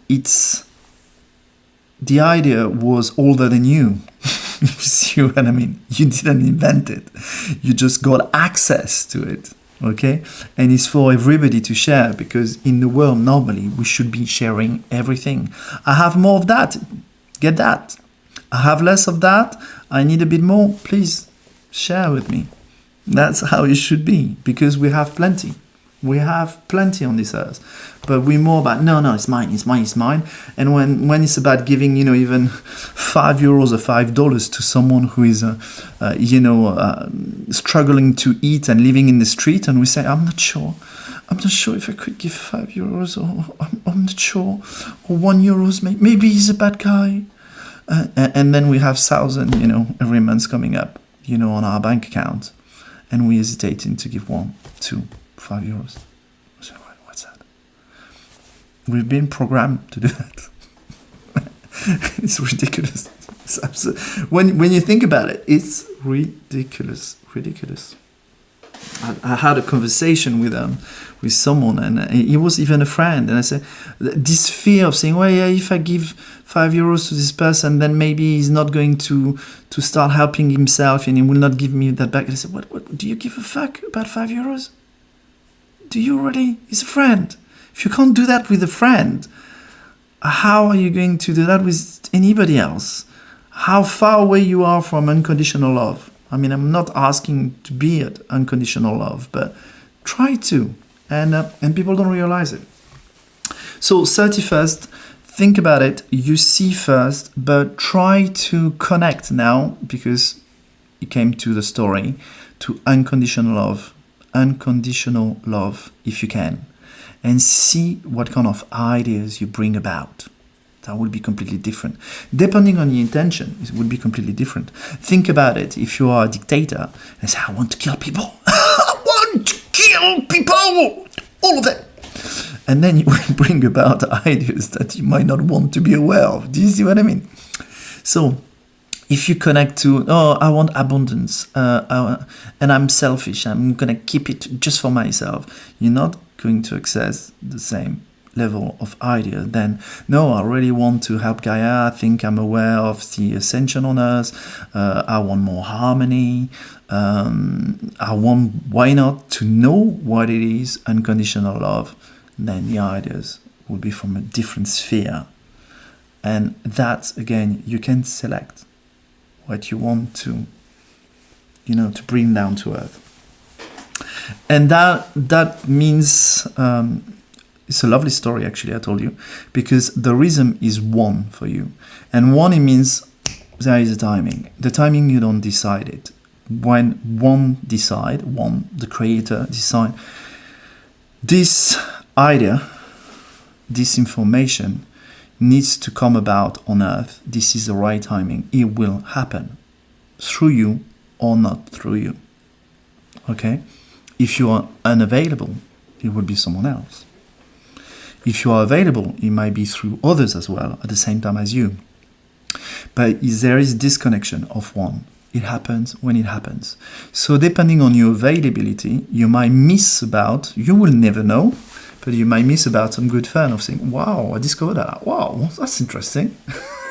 S1: it's the idea was older than you. You see what I mean? You didn't invent it. You just got access to it, okay? And it's for everybody to share, because in the world, normally, we should be sharing everything. I have more of that. Get that. I have less of that. I need a bit more. Please share with me. That's how it should be, because we have plenty. We have plenty on this earth, but we're more about no, it's mine, it's mine, it's mine. And when it's about giving, even €5 or $5 to someone who is, struggling to eat and living in the street, and we say, I'm not sure if I could give €5, or I'm not sure, or €1, maybe he's a bad guy, and then we have 1,000, every month coming up, on our bank account, and we're hesitating to give €1, €2, €5. So what's that? We've been programmed to do that. It's ridiculous. It's absolute. When you think about it, it's ridiculous. I had a conversation with someone, and he was even a friend, and I said, this fear of saying, well, yeah, if I give €5 to this person, then maybe he's not going to start helping himself, and he will not give me that back. And I said, what do you give a fuck about €5? Do you really? He's a friend. If you can't do that with a friend, how are you going to do that with anybody else? How far away you are from unconditional love. I mean, I'm not asking to be at unconditional love, but try to. And people don't realize it. So 31st, think about it. You see first, but try to connect now, because you came to the story, to unconditional love. Unconditional love, if you can. And see what kind of ideas you bring about. That will be completely different. Depending on your intention, it will be completely different. Think about it. If you are a dictator and say, I want to kill people. I want to kill people. All of them. And then you will bring about ideas that you might not want to be aware of. Do you see what I mean? So, if you connect to, I want abundance, and I'm selfish, I'm going to keep it just for myself, you're not going to access the same level of idea. Then, no, I really want to help Gaia. I think I'm aware of the ascension on Earth. I want more harmony. I want, why not, to know what it is, unconditional love. Then the ideas will be from a different sphere. And that, again, you can select what you want to, to bring down to earth. And that means, it's a lovely story, actually, I told you, because the rhythm is 1 for you. And 1, it means there is a timing. The timing, you don't decide it. When 1 decide, 1, the creator, decide, this idea, this information, needs to come about on earth. This is the right timing. It will happen through you or not through you. Okay? If you are unavailable, it will be someone else. If you are available, it might be through others as well at the same time as you. But there is disconnection of 1. It happens when it happens. So depending on your availability, you might miss about, you will never know, but you might miss about some good fun of saying, wow, I discovered that. Wow, that's interesting.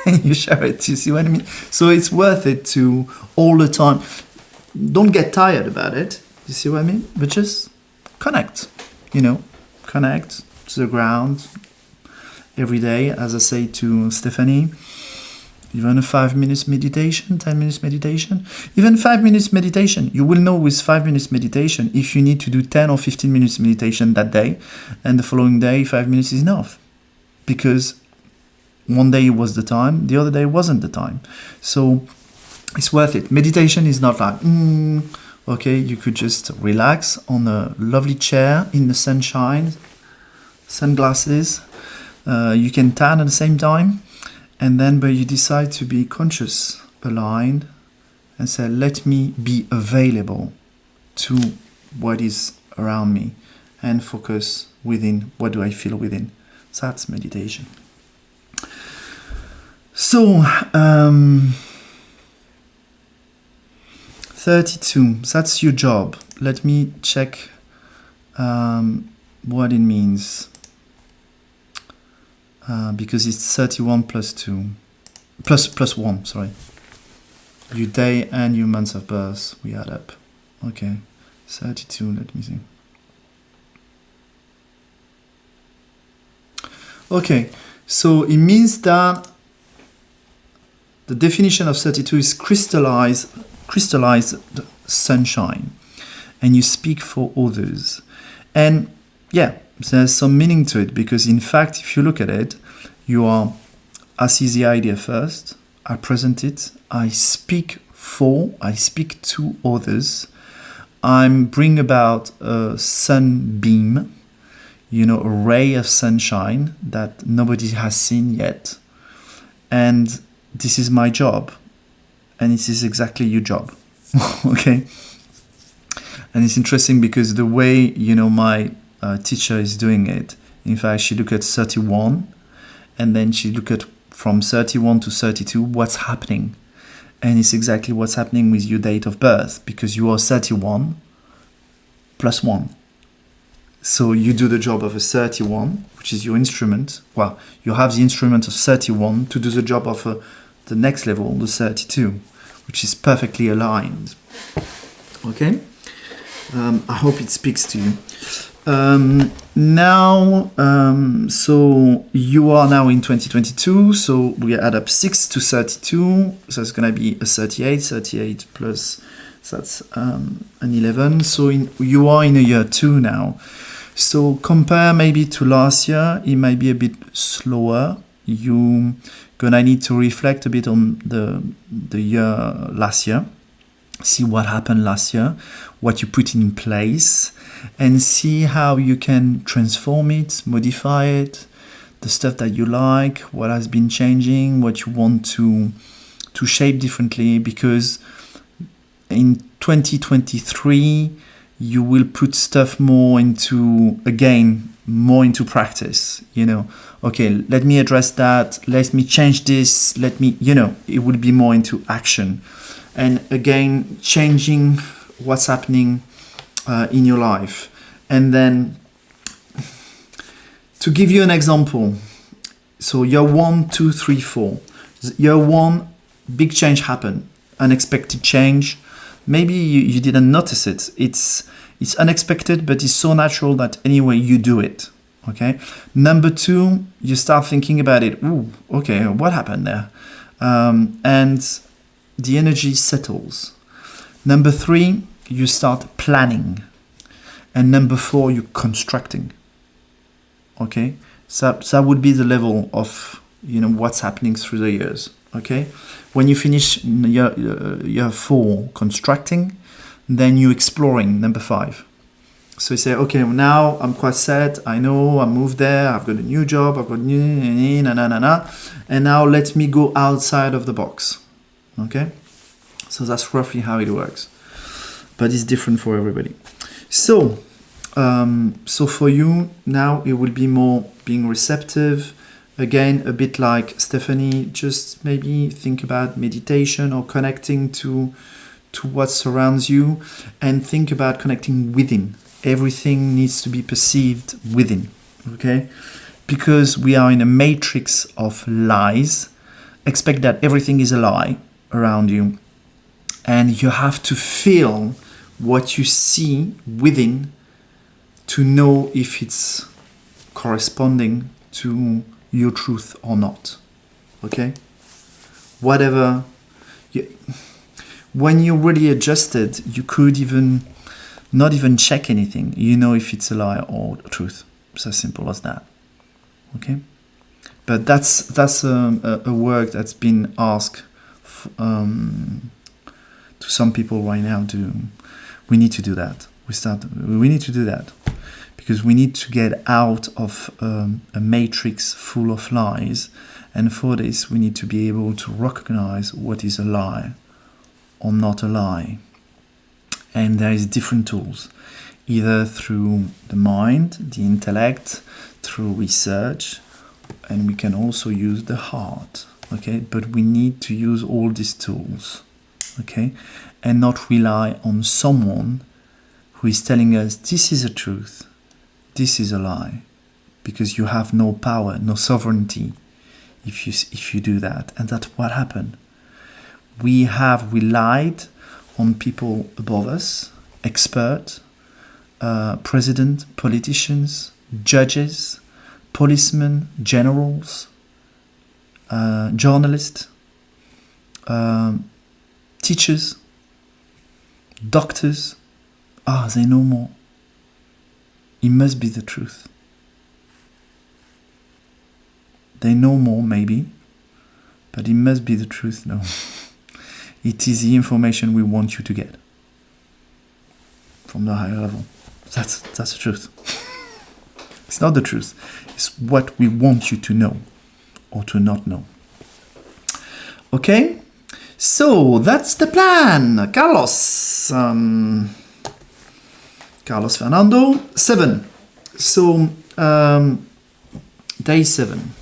S1: And you share it, you see what I mean? So it's worth it to all the time. Don't get tired about it, you see what I mean? But just connect, connect to the ground every day. As I say to Stephanie, even a 5 minutes meditation, 10 minutes meditation, even 5 minutes meditation. You will know with 5 minutes meditation if you need to do 10 or 15 minutes meditation that day, and the following day 5 minutes is enough, because one day was the time, the other day wasn't the time. So it's worth it. Meditation is not like, okay, you could just relax on a lovely chair in the sunshine, sunglasses, you can tan at the same time. And then, but you decide to be conscious, aligned, and say, let me be available to what is around me and focus within, what do I feel within. So that's meditation. So, 32, that's your job. Let me check what it means. Because it's 31 plus 2, plus 1, sorry. Your day and your month of birth, we add up. Okay, 32, let me see. Okay, so it means that the definition of 32 is crystallized sunshine. And you speak for others. And yeah, there's some meaning to it, because in fact, if you look at it, I see the idea first, I present it, I speak to others, I'm bring about a sunbeam, a ray of sunshine that nobody has seen yet, and this is my job, and this is exactly your job. Okay. And it's interesting because the way my teacher is doing it, in fact, she look at 31, and then she look at from 31 to 32 what's happening, and it's exactly what's happening with your date of birth, because you are 31 plus 1. So you do the job of a 31, which is your instrument. Well, you have the instrument of 31 to do the job of the next level, the 32, which is perfectly aligned. Okay? I hope it speaks to you. Now, so you are now in 2022, so we add up 6 to 32, so it's going to be a 38 plus, so that's an 11, so you are in a year 2 now. So compare maybe to last year, it might be a bit slower. You're gonna need to reflect a bit on the year last year, see what happened last year, what you put in place, and see how you can transform it, modify it, the stuff that you like, what has been changing, what you want to shape differently, because in 2023 you will put stuff more into practice. Okay, let me address that, let me change this, it will be more into action, and again changing what's happening in your life. And then to give you an example, so year 1, 2, 3, 4. Year 1, big change happened, unexpected change. Maybe you didn't notice it. It's unexpected, but it's so natural that anyway you do it. Okay. Number 2, you start thinking about it. Ooh, okay, what happened there? And the energy settles. Number 3, you start planning. And number 4, you're constructing. Okay. So that would be the level of what's happening through the years. Okay. When you finish year 4 constructing, then you're exploring, number 5. So you say, okay, now I'm quite set. I know I moved there. I've got a new job. I've got and now let me go outside of the box. Okay. So that's roughly how it works, but it's different for everybody. So for you now, it will be more being receptive. Again, a bit like Stephanie, just maybe think about meditation or connecting to what surrounds you, and think about connecting within. Everything needs to be perceived within, okay? Because we are in a matrix of lies. Expect that everything is a lie around you, and you have to feel what you see within to know if it's corresponding to your truth or not. Okay? When you're really adjusted, you could not even check anything. You know if it's a lie or truth. It's as simple as that. Okay? But that's a work that's been asked to some people right now. We need to do that. We need to do that. Because we need to get out of a matrix full of lies. And for this, we need to be able to recognize what is a lie or not a lie. And there is different tools, either through the mind, the intellect, through research, and we can also use the heart. Okay, but we need to use all these tools. Okay, and not rely on someone who is telling us this is a truth, this is a lie, because you have no power, no sovereignty if you do that. And that's what happened. We have relied on people above us, experts, president, politicians, judges, policemen, generals, journalists, teachers, doctors. They know more. it must be the truth. They know more, maybe, but it must be the truth. No. It is the information we want you to get from the higher level. That's the truth. It's not the truth. It's what we want you to know or to not know. Okay? So, that's the plan. Carlos. Carlos Fernando. 7. So, day 7.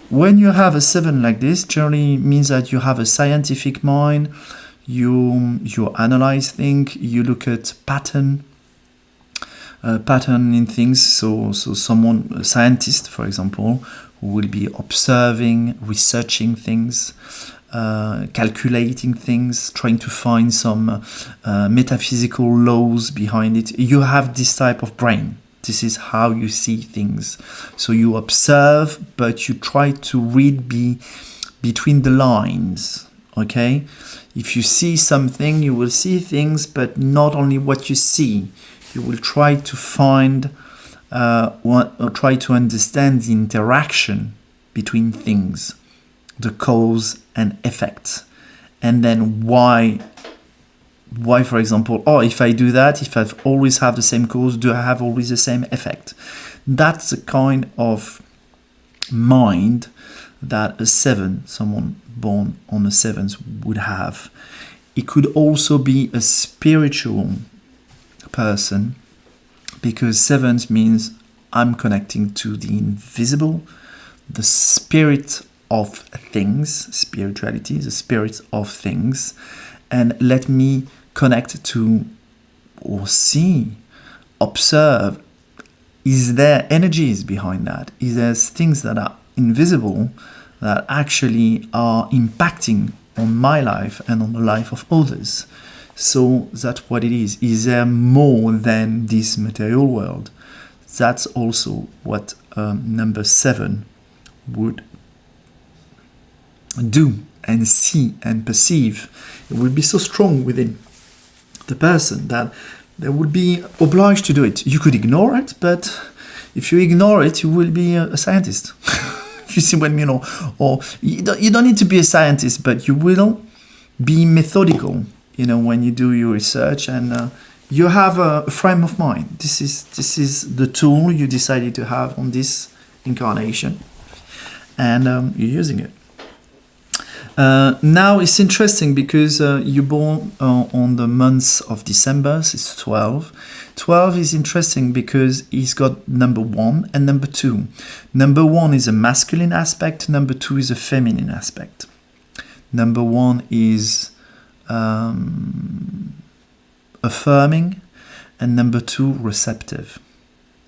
S1: When you have a 7 like this, generally means that you have a scientific mind, you analyze things, you look at pattern in things. So someone, a scientist, for example, who will be observing, researching things, calculating things, trying to find some metaphysical laws behind it. You have this type of brain. This is how you see things. So you observe, but you try to read between the lines, okay? If you see something, you will see things, but not only what you see. You will try to find, or try to understand the interaction between things, the cause and effect. And then why, for example, if I do that, if I've always have the same cause, do I have always the same effect? That's the kind of mind that a 7, someone born on a 7th, would have. It could also be a spiritual person, because 7th means I'm connecting to the invisible, the spirit of things, spirituality, the spirit of things, and let me connect to or see, observe, is there energies behind that? Is there things that are invisible that actually are impacting on my life and on the life of others? So that's what it is. Is there more than this material world? That's also what number 7 would do and see and perceive. It will be so strong within the person that they would be obliged to do it. You could ignore it, but if you ignore it, you will be a scientist. If you see what I mean, or you don't need to be a scientist, but you will be methodical, when you do your research, and you have a frame of mind. This is the tool you decided to have on this incarnation, and you're using it. Now it's interesting because you're born on the month of December, so it's 12. 12 is interesting because he's got number 1 and number 2. Number 1 is a masculine aspect, number 2 is a feminine aspect. Number 1 is affirming, and number 2 receptive.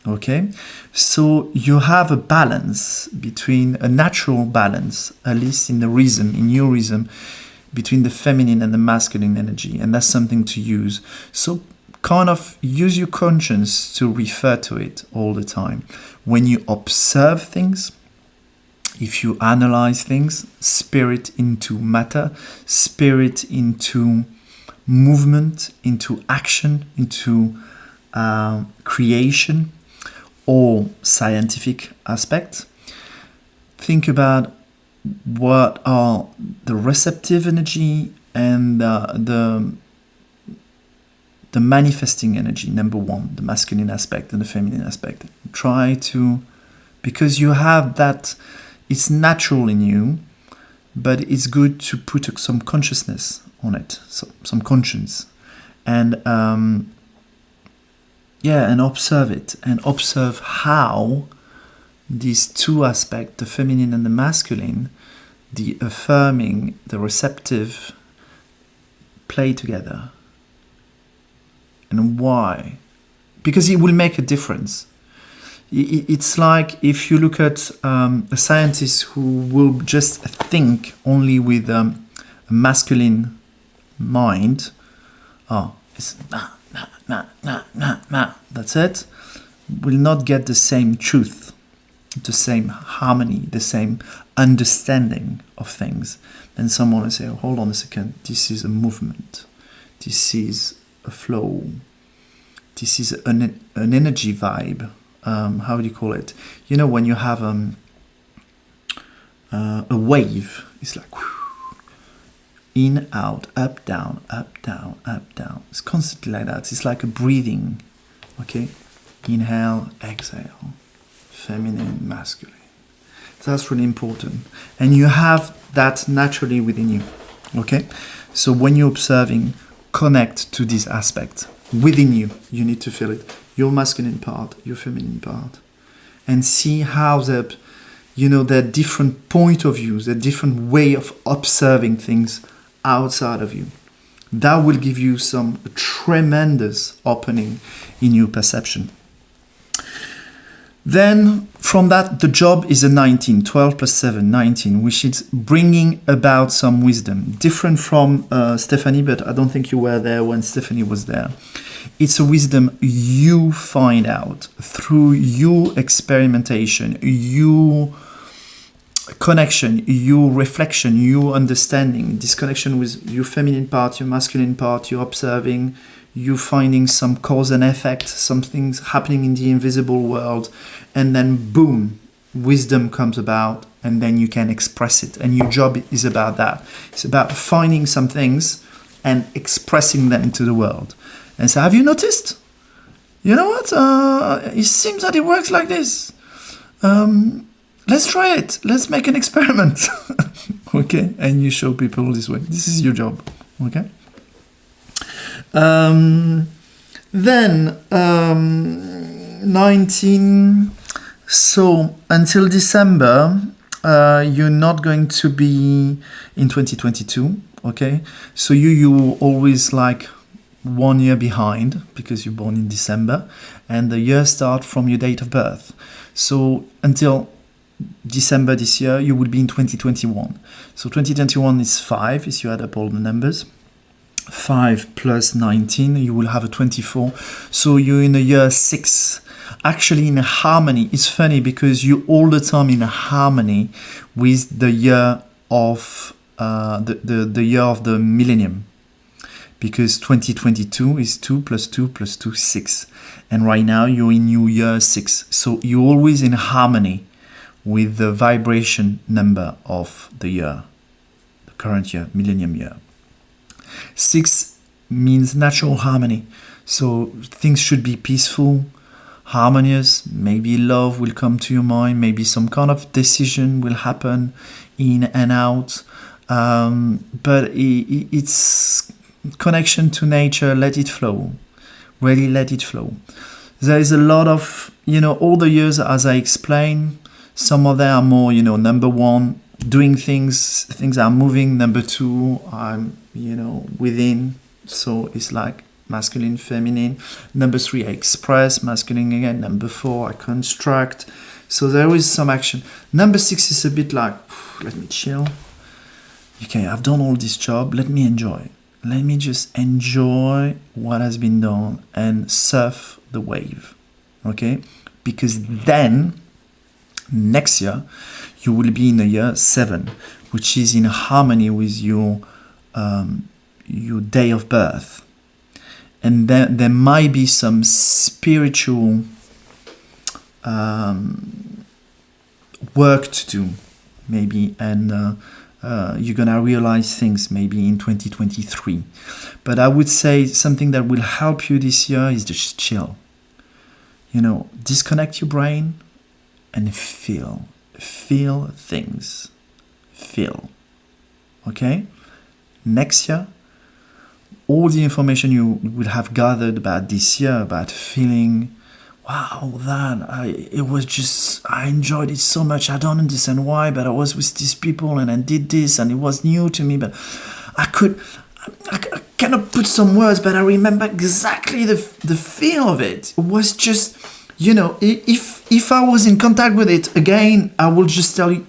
S1: Okay, so you have a balance between a natural balance, at least in your rhythm, between the feminine and the masculine energy, and that's something to use. So kind of use your conscience to refer to it all the time. When you observe things, if you analyze things, spirit into matter, spirit into movement, into action, into creation, or scientific aspect, think about what are the receptive energy and the manifesting energy, number 1, the masculine aspect and the feminine aspect. Try to, because you have that, it's natural in you, but it's good to put some consciousness on it, some conscience, and and observe it, and observe how these two aspects, the feminine and the masculine, the affirming, the receptive, play together. And why? Because it will make a difference. It's like if you look at a scientist who will just think only with a masculine mind, it's that's it, will not get the same truth, the same harmony, the same understanding of things, then someone will say, oh, hold on a second, this is a movement, this is a flow, this is an energy vibe. How do you call it? You know, when you have a wave, it's like in, out, up, down, up, down, up, down. It's constantly like that. It's like a breathing. Okay? Inhale, exhale. Feminine, masculine. So that's really important. And you have that naturally within you. Okay? So when you're observing, connect to this aspect within you. You need to feel it. Your masculine part, your feminine part. And see how the, there are different point of views, a different way of observing things outside of you. That will give you some tremendous opening in your perception. Then from that, the job is a 19, 12 plus 7, 19, which is bringing about some wisdom. Different from Stephanie, but I don't think you were there when Stephanie was there. It's a wisdom you find out through your experimentation, your connection, your reflection, your understanding, this connection with your feminine part, your masculine part, you're observing, you finding some cause and effect, some things happening in the invisible world, and then boom, wisdom comes about, and then you can express it. And your job is about that. It's about finding some things and expressing them into the world. And so, have you noticed? You know what? It seems that it works like this. Let's try it. Let's make an experiment. Okay? And you show people this way. This is your job. Okay? Then 19. So until December, you're not going to be in 2022. Okay? So you always like 1 year behind because you're born in December, and the year starts from your date of birth. So until December this year, you will be in 2021. So 2021 is 5, if you add up all the numbers. 5 plus 19, you will have a 24. So you're in the year 6. Actually in harmony. It's funny because you're all the time in harmony with the year of the year of the millennium. Because 2022 is 2 plus 2 plus 2, 6. And right now you're in your year 6. So you're always in harmony with the vibration number of the year, the current year, millennium year. 6 means natural harmony. So things should be peaceful, harmonious. Maybe love will come to your mind. Maybe some kind of decision will happen in and out. But it's connection to nature. Let it flow. Really let it flow. There is a lot of, all the years, as I explained, some of them are more, number 1, doing things are moving. Number 2, I'm, within. So it's like masculine, feminine. Number 3, I express, masculine again. Number 4, I construct. So there is some action. Number 6 is a bit like, let me chill. Okay, I've done all this job. Let me enjoy. Let me just enjoy what has been done and surf the wave. Okay? Because then, next year, you will be in the year 7, which is in harmony with your day of birth. And then there might be some spiritual work to do, maybe, and you're gonna realize things maybe in 2023. But I would say something that will help you this year is just chill. Disconnect your brain and feel things. Feel. Okay? Next year, all the information you will have gathered about this year, about feeling, wow, I enjoyed it so much. I don't understand why, but I was with these people and I did this and it was new to me, but I cannot put some words, but I remember exactly the feel of it. It was just, if I was in contact with it again, I will just tell you,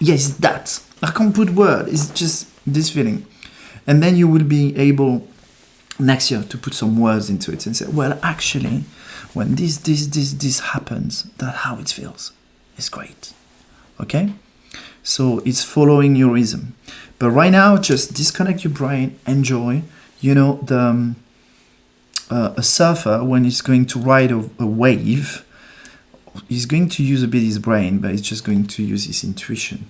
S1: yes, that. I can't put words. It's just this feeling. And then you will be able next year to put some words into it and say, well, actually, when this happens, that's how it feels. It's great. Okay? So it's following your rhythm. But right now, just disconnect your brain, enjoy. You know, a surfer, when he's going to ride a wave, he's going to use a bit his brain, but he's just going to use his intuition,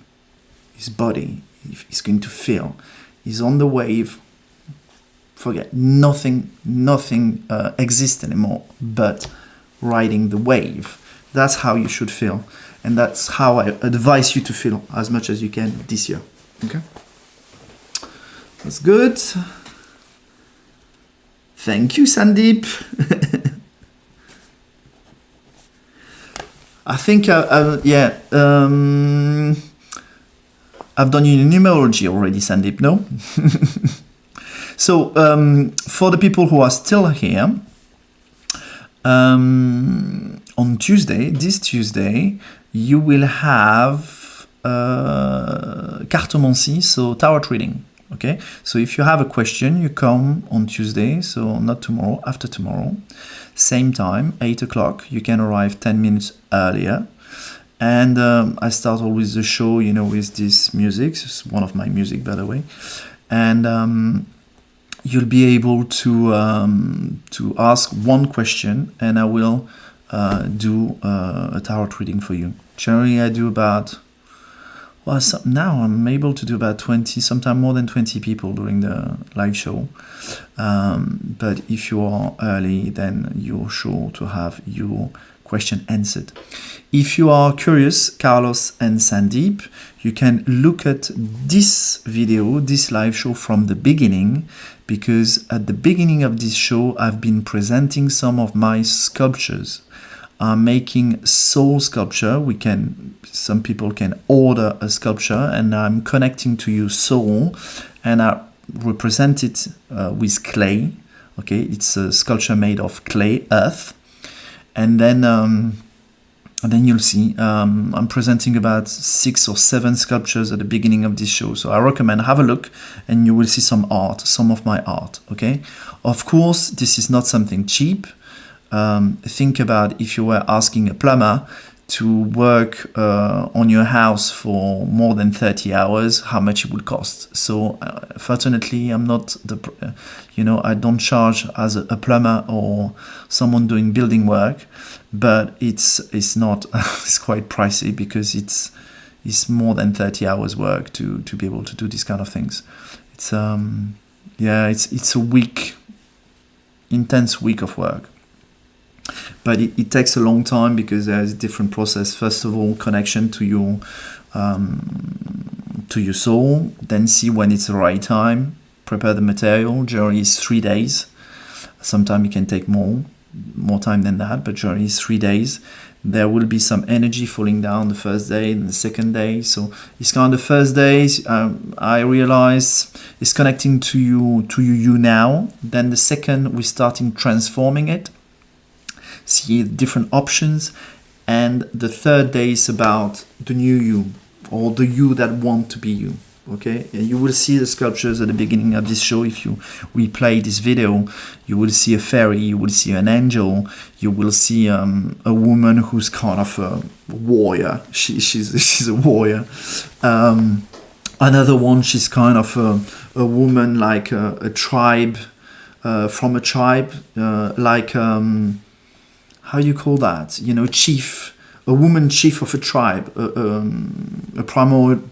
S1: his body. He's going to feel. He's on the wave. Forget nothing exists anymore but riding the wave. That's how you should feel, and that's how I advise you to feel as much as you can this year. Okay, that's good. Thank you, Sandeep. I think I've done you numerology already, Sandeep. No. So for the people who are still here, on Tuesday, this Tuesday, you will have cartomancy, so tarot reading. Okay, so if you have a question, you come on Tuesday, so not tomorrow, after tomorrow, same time, 8 o'clock. You can arrive 10 minutes earlier. And I start always the show, you know, with this music. It's one of my music, by the way. And you'll be able to ask one question, and I will do a tarot reading for you. Generally, I do about, well, now I'm able to do about 20, sometimes more than 20 people during the live show. But if you are early, then you're sure to have your question answered. If you are curious, Carlos and Sandeep, you can look at this video, this live show from the beginning, because at the beginning of this show, I've been presenting some of my sculptures. I'm making soul sculpture. Some people can order a sculpture, and I'm connecting to your soul, and I represent it with clay. Okay, it's a sculpture made of clay, earth. And then you'll see I'm presenting about 6 or 7 sculptures at the beginning of this show. So I recommend have a look, and you will see some art, some of my art. Okay, of course, this is not something cheap. Think about if you were asking a plumber to work on your house for more than 30 hours, how much it would cost. So fortunately, I'm not I don't charge as a plumber or someone doing building work, but it's not, it's quite pricey, because it's more than 30 hours work to be able to do these kind of things. It's it's a intense week of work. But it takes a long time, because there's a different process. First of all, connection to your soul. Then see when it's the right time. Prepare the material. Generally, is 3 days. Sometimes it can take more time than that, but generally is 3 days. There will be some energy falling down the first day and the second day. So it's kind of the first days. I realize it's connecting to you now. Then the second, we're starting transforming it. See different options, and the third day is about the new you, or the you that want to be you. Okay, and you will see the sculptures at the beginning of this show. If you replay this video, you will see a fairy, you will see an angel, you will see a woman who's kind of a warrior. She's a warrior. Another one, she's kind of a woman like a tribe, from a tribe, like how you call that? Chief, a woman chief of a tribe, a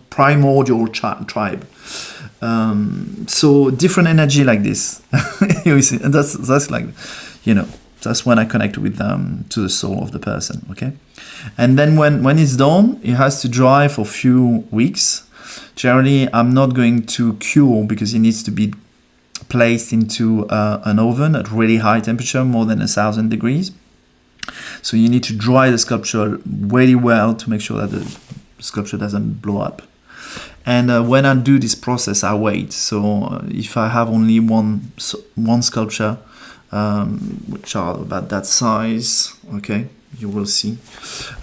S1: primordial tribe. So different energy like this. You see, and that's like, that's when I connect with to the soul of the person. Okay, and then when it's done, it has to dry for a few weeks. Generally, I'm not going to cure, because it needs to be placed into an oven at really high temperature, more than 1,000 degrees. So you need to dry the sculpture really well to make sure that the sculpture doesn't blow up. And when I do this process, I wait. So if I have only one sculpture, which are about that size, okay, you will see.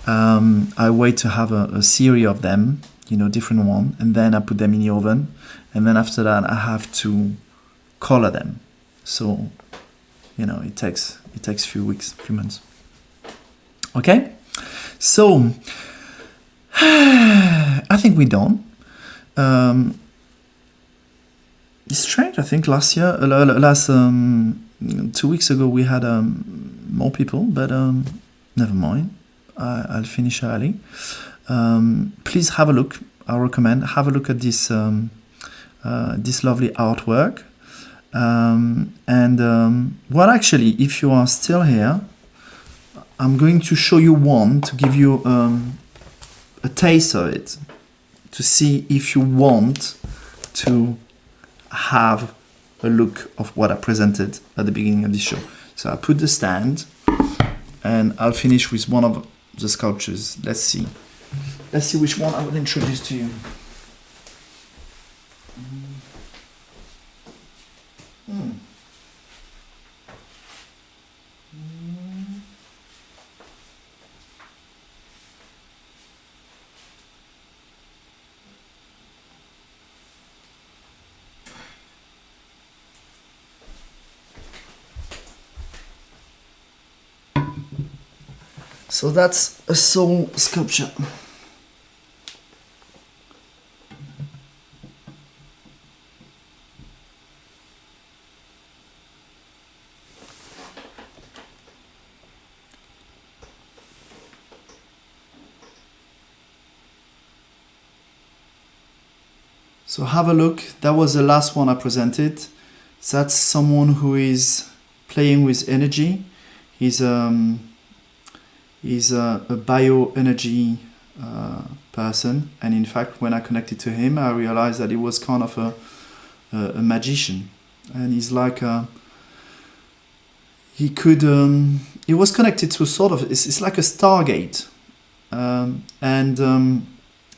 S1: I wait to have a series of them, different one, and then I put them in the oven. And then after that, I have to color them. So, it takes a few weeks, few months. Okay, so I think we're done. It's strange. I think last 2 weeks ago we had more people, but never mind. I'll finish early. Please have a look. I recommend have a look at this this lovely artwork. Well, actually, if you are still here, I'm going to show you one to give you a taste of it, to see if you want to have a look of what I presented at the beginning of the show. So I put the stand and I'll finish with one of the sculptures. Let's see which one I will introduce to you. So that's a soul sculpture. So have a look. That was the last one I presented. That's someone who is playing with energy. He's a bioenergy person, and in fact when I connected to him I realized that he was kind of a magician, and he's like he was connected to sort of, it's like a Stargate,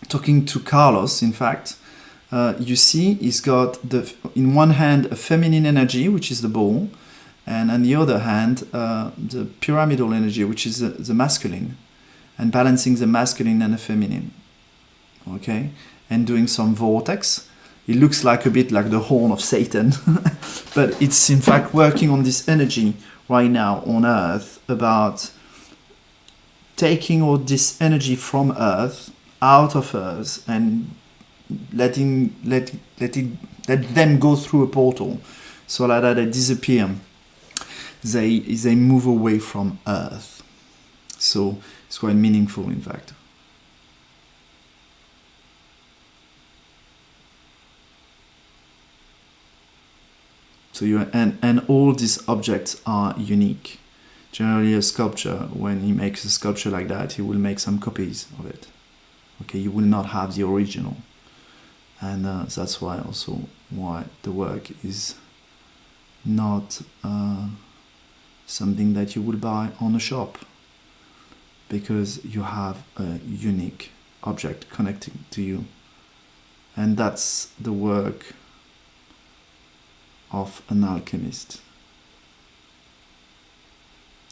S1: talking to Carlos, in fact, you see he's got in one hand a feminine energy, which is the ball, and on the other hand, the pyramidal energy, which is the masculine, and balancing the masculine and the feminine, okay, and doing some vortex. It looks like a bit like the horn of Satan, but it's in fact working on this energy right now on Earth, about taking all this energy from Earth, out of Earth, and let them go through a portal, so like that they disappear. They move away from Earth. So it's quite meaningful, in fact. So and all these objects are unique. Generally, a sculpture, when he makes a sculpture like that, he will make some copies of it. Okay, you will not have the original, and that's why the work is not something that you will buy on a shop, because you have a unique object connecting to you, and that's the work of an alchemist.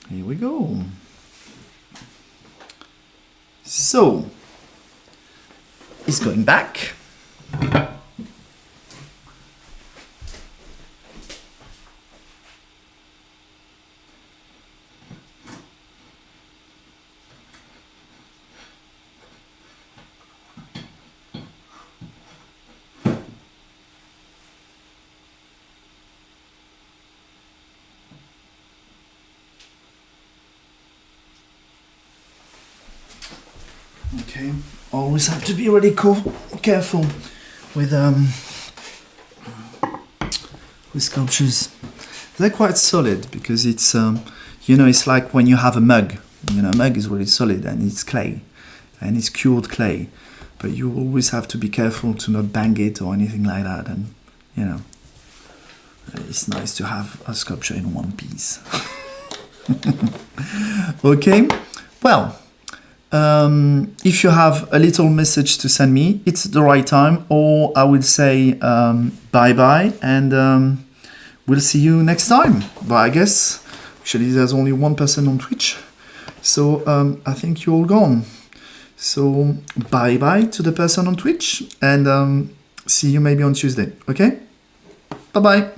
S1: Here we go. So he's going back. Okay, always have to be really careful with sculptures. They're quite solid because it's it's like when you have a mug. A mug is really solid and it's clay, and it's cured clay, but you always have to be careful to not bang it or anything like that. And it's nice to have a sculpture in one piece. Okay, well. If you have a little message to send me, it's the right time, or I will say bye-bye, and we'll see you next time. But I guess, actually, there's only one person on Twitch, so I think you're all gone. So bye-bye to the person on Twitch, and see you maybe on Tuesday, okay? Bye-bye.